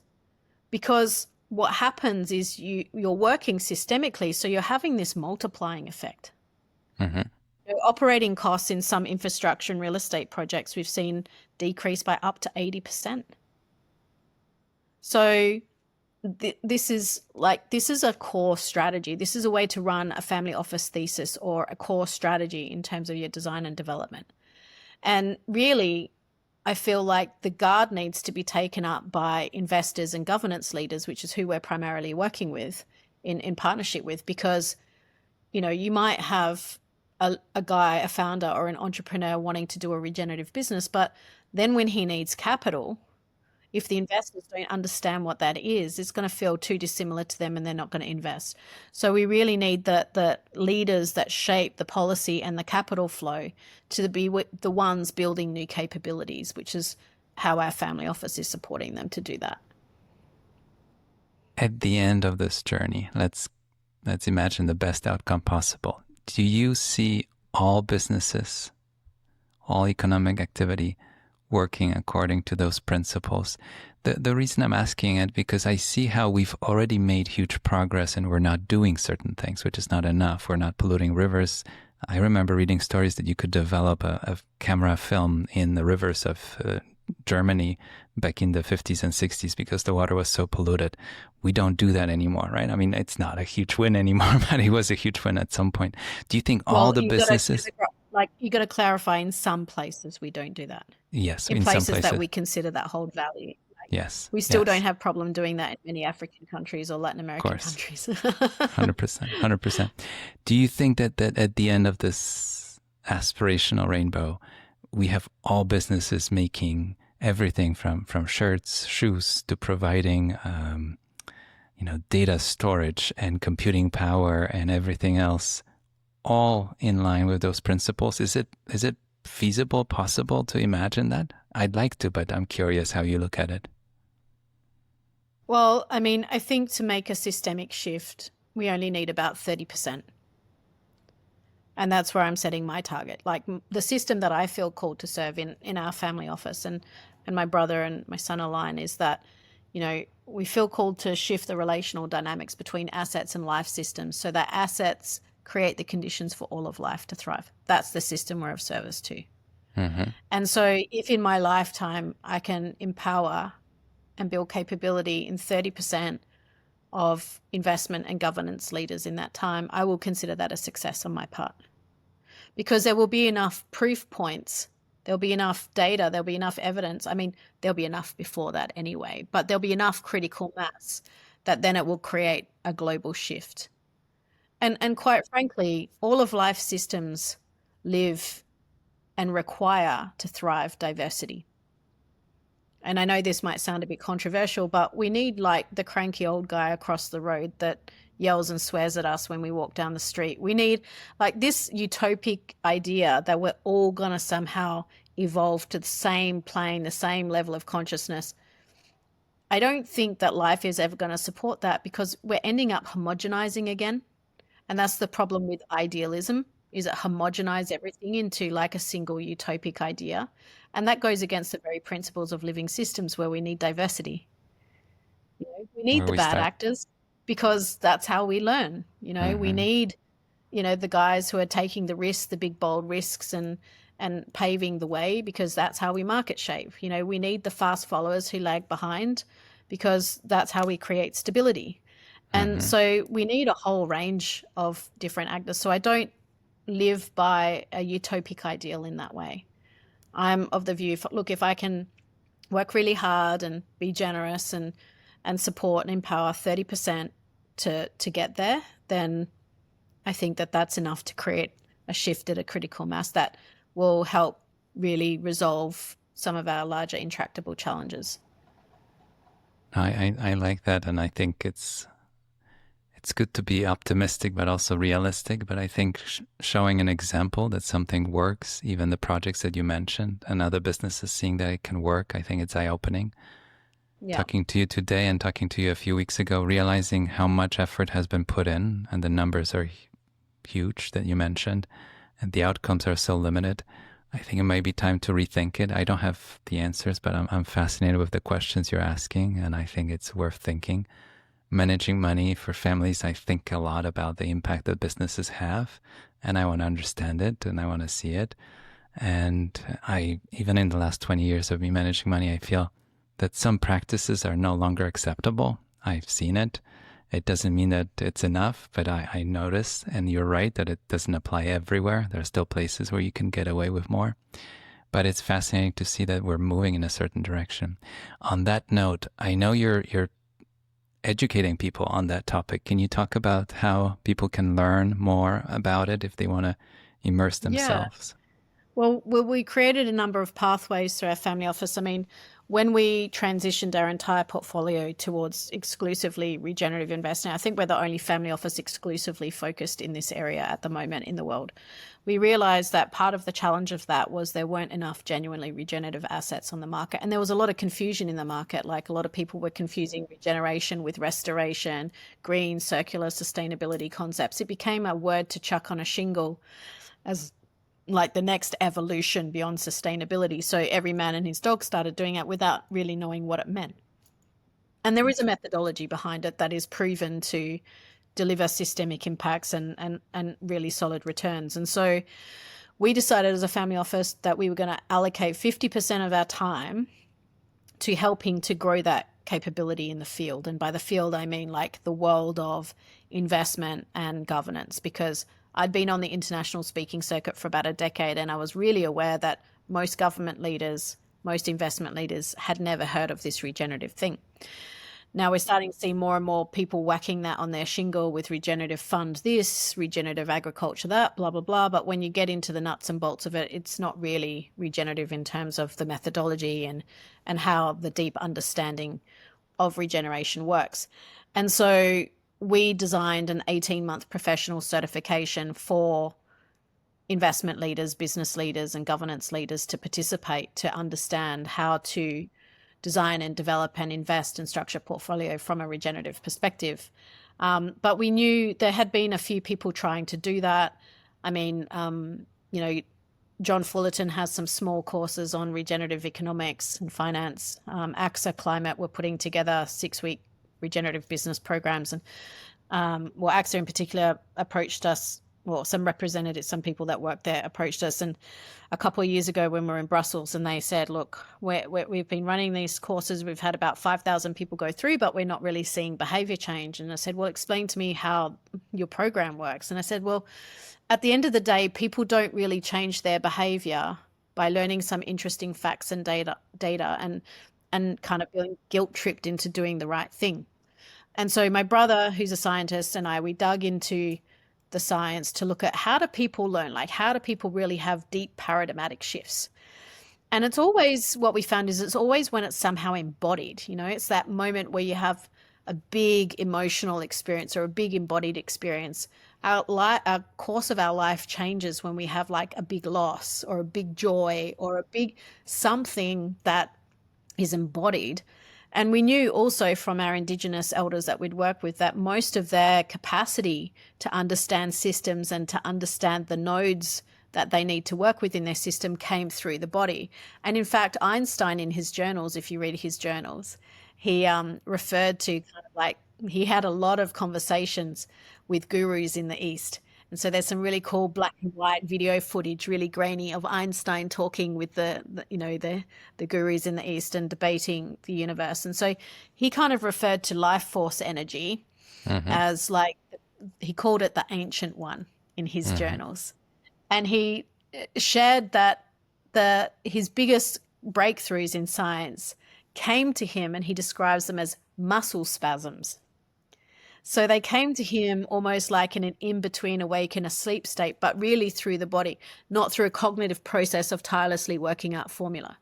Because what happens is you're working systemically, so you're having this multiplying effect. Operating costs in some infrastructure and real estate projects we've seen decrease by up to 80%. So this is a core strategy. This is a way to run a family office thesis or a core strategy in terms of your design and development. And really, I feel like the guard needs to be taken up by investors and governance leaders, which is who we're primarily working with in partnership with, because, you might have a guy, a founder or an entrepreneur wanting to do a regenerative business, but then when he needs capital, if the investors don't understand what that is, it's going to feel too dissimilar to them and they're not going to invest. So we really need the leaders that shape the policy and the capital flow to be the ones building new capabilities, which is how our family office is supporting them to do that. At the end of this journey, let's imagine the best outcome possible. Do you see all businesses, all economic activity working according to those principles? The reason I'm asking it, because I see how we've already made huge progress and we're not doing certain things, which is not enough. We're not polluting rivers. I remember reading stories that you could develop a camera film in the rivers of Germany back in the 50s and 60s because the water was so polluted. We don't do that anymore, right? I mean, it's not a huge win anymore, but it was a huge win at some point. Do you think all the businesses... You got to clarify, in some places we don't do that. Yes, in places that we consider that hold value. Yes. We still don't have problem doing that in many African countries or Latin American countries. 100%. Do you think that at the end of this aspirational rainbow, we have all businesses making everything from shirts, shoes, to providing data storage and computing power and everything else, all in line with those principles? Is it feasible, possible to imagine that? I'd like to, but I'm curious how you look at it. Well, I mean, I think to make a systemic shift, we only need about 30%. And that's where I'm setting my target. Like the system that I feel called to serve in our family office and my brother and my son align is that, we feel called to shift the relational dynamics between assets and life systems so that assets create the conditions for all of life to thrive. That's the system we're of service to. And so if in my lifetime I can empower and build capability in 30% of investment and governance leaders in that time, I will consider that a success on my part. Because there will be enough proof points, there'll be enough data, there'll be enough evidence. I mean, there'll be enough before that anyway, but there'll be enough critical mass that then it will create a global shift. And quite frankly, all of life systems live and require to thrive diversity. And I know this might sound a bit controversial, but we need like the cranky old guy across the road that yells and swears at us when we walk down the street. We need like this utopic idea that we're all going to somehow evolve to the same plane, the same level of consciousness. I don't think that life is ever going to support that because we're ending up homogenizing again. And that's the problem with idealism, is it homogenize everything into like a single utopic idea. And that goes against the very principles of living systems where we need diversity. We need the bad actors because that's how we learn. We need, the guys who are taking the risks, the big, bold risks and paving the way because that's how we market shape. We need the fast followers who lag behind because that's how we create stability. And so we need a whole range of different actors. So I don't live by a utopic ideal in that way. I'm of the view, look, if I can work really hard and be generous and support and empower 30% to get there, then I think that that's enough to create a shift at a critical mass that will help really resolve some of our larger intractable challenges. I like that, and I think it's good to be optimistic, but also realistic. But I think showing an example that something works, even the projects that you mentioned and other businesses seeing that it can work, I think it's eye-opening. Yeah. Talking to you today and talking to you a few weeks ago, realizing how much effort has been put in and the numbers are huge that you mentioned and the outcomes are so limited. I think it might be time to rethink it. I don't have the answers, but I'm fascinated with the questions you're asking, and I think it's worth thinking. Managing money for families, I think a lot about the impact that businesses have, and I want to understand it and I want to see it. And even in the last 20 years of me managing money, I feel that some practices are no longer acceptable. I've seen it. It doesn't mean that it's enough, but I notice, and you're right, that it doesn't apply everywhere. There are still places where you can get away with more. But it's fascinating to see that we're moving in a certain direction. On that note, I know you're educating people on that topic. Can you talk about how people can learn more about it if they want to immerse themselves? Well, we created a number of pathways through our family office. I mean, when we transitioned our entire portfolio towards exclusively regenerative investing, I think we're the only family office exclusively focused in this area at the moment in the world. We realized that part of the challenge of that was there weren't enough genuinely regenerative assets on the market. And there was a lot of confusion in the market. Like a lot of people were confusing regeneration with restoration, green, circular, sustainability concepts. It became a word to chuck on a shingle as like the next evolution beyond sustainability. So every man and his dog started doing it without really knowing what it meant. And there is a methodology behind it that is proven to deliver systemic impacts and really solid returns. And so we decided as a family office that we were going to allocate 50% of our time to helping to grow that capability in the field. And by the field, I mean like the world of investment and governance, because I'd been on the international speaking circuit for about a decade, and I was really aware that most government leaders, most investment leaders had never heard of this regenerative thing. Now we're starting to see more and more people whacking that on their shingle with regenerative fund this, regenerative agriculture that, blah, blah, blah. But when you get into the nuts and bolts of it, it's not really regenerative in terms of the methodology and how the deep understanding of regeneration works. And so we designed an 18-month professional certification for investment leaders, business leaders, and governance leaders to participate, to understand how to design and develop and invest and structure portfolio from a regenerative perspective. But we knew there had been a few people trying to do that. I mean, John Fullerton has some small courses on regenerative economics and finance. AXA Climate were putting together 6-week regenerative business programs. And AXA in particular approached us, some representatives, some people that work there approached us. And a couple of years ago when we were in Brussels, and they said, look, we've been running these courses. We've had about 5,000 people go through, but we're not really seeing behavior change. And I said, well, explain to me how your program works. And I said, well, at the end of the day, people don't really change their behavior by learning some interesting facts and data and kind of feeling guilt tripped into doing the right thing. And so my brother, who's a scientist, and we dug into the science to look at how do people learn, like how do people really have deep paradigmatic shifts. And it's always, what we found is it's always when it's somehow embodied, it's that moment where you have a big emotional experience or a big embodied experience. Our course of our life changes when we have like a big loss or a big joy or a big something that is embodied. And we knew also from our Indigenous elders that we'd work with that most of their capacity to understand systems and to understand the nodes that they need to work with in their system came through the body. And in fact, Einstein in his journals, if you read his journals, he referred to kind of like he had a lot of conversations with gurus in the East. And so there's some really cool black and white video footage, really grainy, of Einstein talking with the gurus in the East and debating the universe. And so he kind of referred to life force energy as like, he called it the ancient one in his journals. And he shared that his biggest breakthroughs in science came to him, and he describes them as muscle spasms. So they came to him almost like in an in-between awake and asleep state, but really through the body, not through a cognitive process of tirelessly working out formula.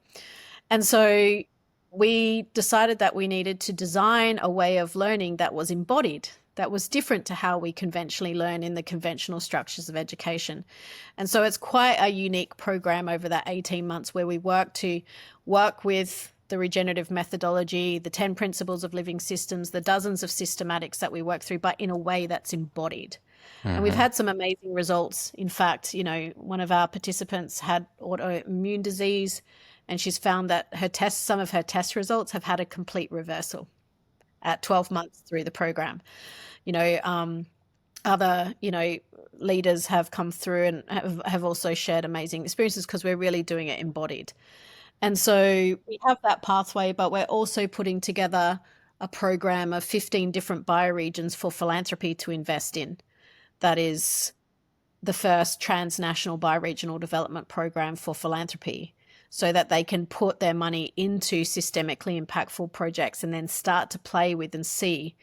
And so we decided that we needed to design a way of learning that was embodied, that was different to how we conventionally learn in the conventional structures of education. And so it's quite a unique program over that 18 months where we work with the regenerative methodology, the 10 principles of living systems, the dozens of systematics that we work through, but in a way that's embodied. And we've had some amazing results. In fact, one of our participants had autoimmune disease, and she's found that some of her test results have had a complete reversal at 12 months through the program. Other, leaders have come through and have also shared amazing experiences because we're really doing it embodied. And so we have that pathway, but we're also putting together a program of 15 different bioregions for philanthropy to invest in. That is the first transnational bioregional development program for philanthropy, so that they can put their money into systemically impactful projects and then start to play with and see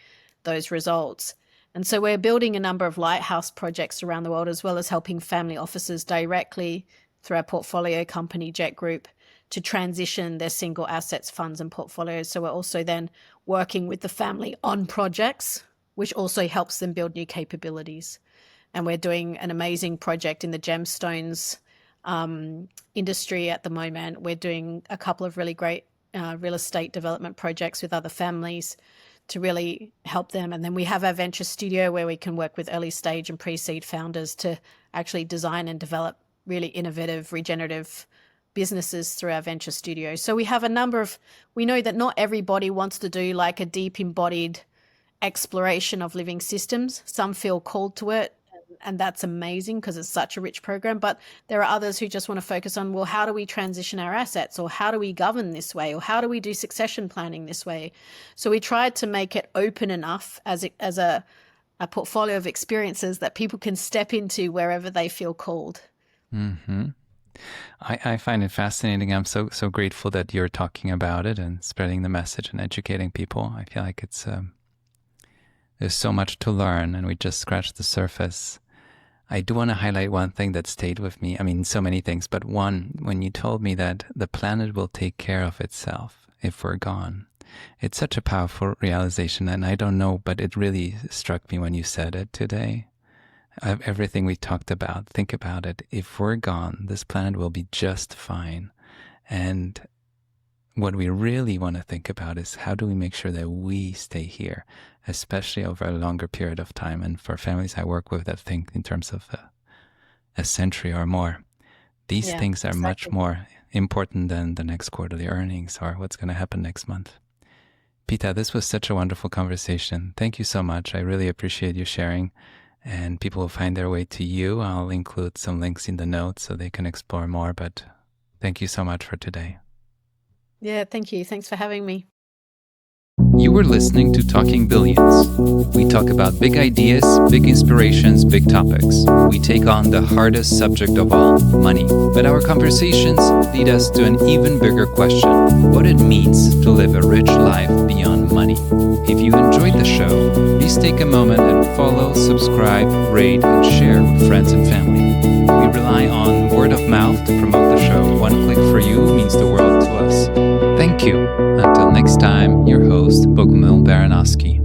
those results. And so we're building a number of lighthouse projects around the world, as well as helping family offices directly through our portfolio company, Jet Group, to transition their single assets, funds and portfolios. So we're also then working with the family on projects, which also helps them build new capabilities. And we're doing an amazing project in the gemstones industry at the moment. We're doing a couple of really great real estate development projects with other families to really help them. And then we have our venture studio where we can work with early stage and pre-seed founders to actually design and develop really innovative regenerative businesses through our venture studio. So we have we know that not everybody wants to do like a deep embodied exploration of living systems. Some feel called to it, and that's amazing because it's such a rich program. But there are others who just want to focus on, well, how do we transition our assets, or how do we govern this way, or how do we do succession planning this way? So we tried to make it open enough as a portfolio of experiences that people can step into wherever they feel called. Mm-hmm. I find it fascinating. I'm so grateful that you're talking about it and spreading the message and educating people. I feel like there's so much to learn, and we just scratched the surface. I do want to highlight one thing that stayed with me. I mean, so many things, but one, when you told me that the planet will take care of itself if we're gone. It's such a powerful realization, and I don't know, but it really struck me when you said it today. Everything we talked about, think about it. If we're gone, this planet will be just fine. And what we really want to think about is, how do we make sure that we stay here, especially over a longer period of time? And for families I work with that think in terms of a century or more, these things are much more important than the next quarterly earnings or what's going to happen next month. Peta, this was such a wonderful conversation. Thank you so much. I really appreciate you sharing. And people will find their way to you. I'll include some links in the notes so they can explore more. But thank you so much for today. Yeah, thank you. Thanks for having me. You were listening to Talking Billions. We talk about big ideas, big inspirations, big topics. We take on the hardest subject of all, money. But our conversations lead us to an even bigger question: what it means to live a rich life beyond money. If you enjoyed the show, please take a moment and follow, subscribe, rate, and share with friends and family. We rely on word of mouth to promote the show. One click for you means the world to us. Thank you. Until next time, your host, Bogumil Baranowski.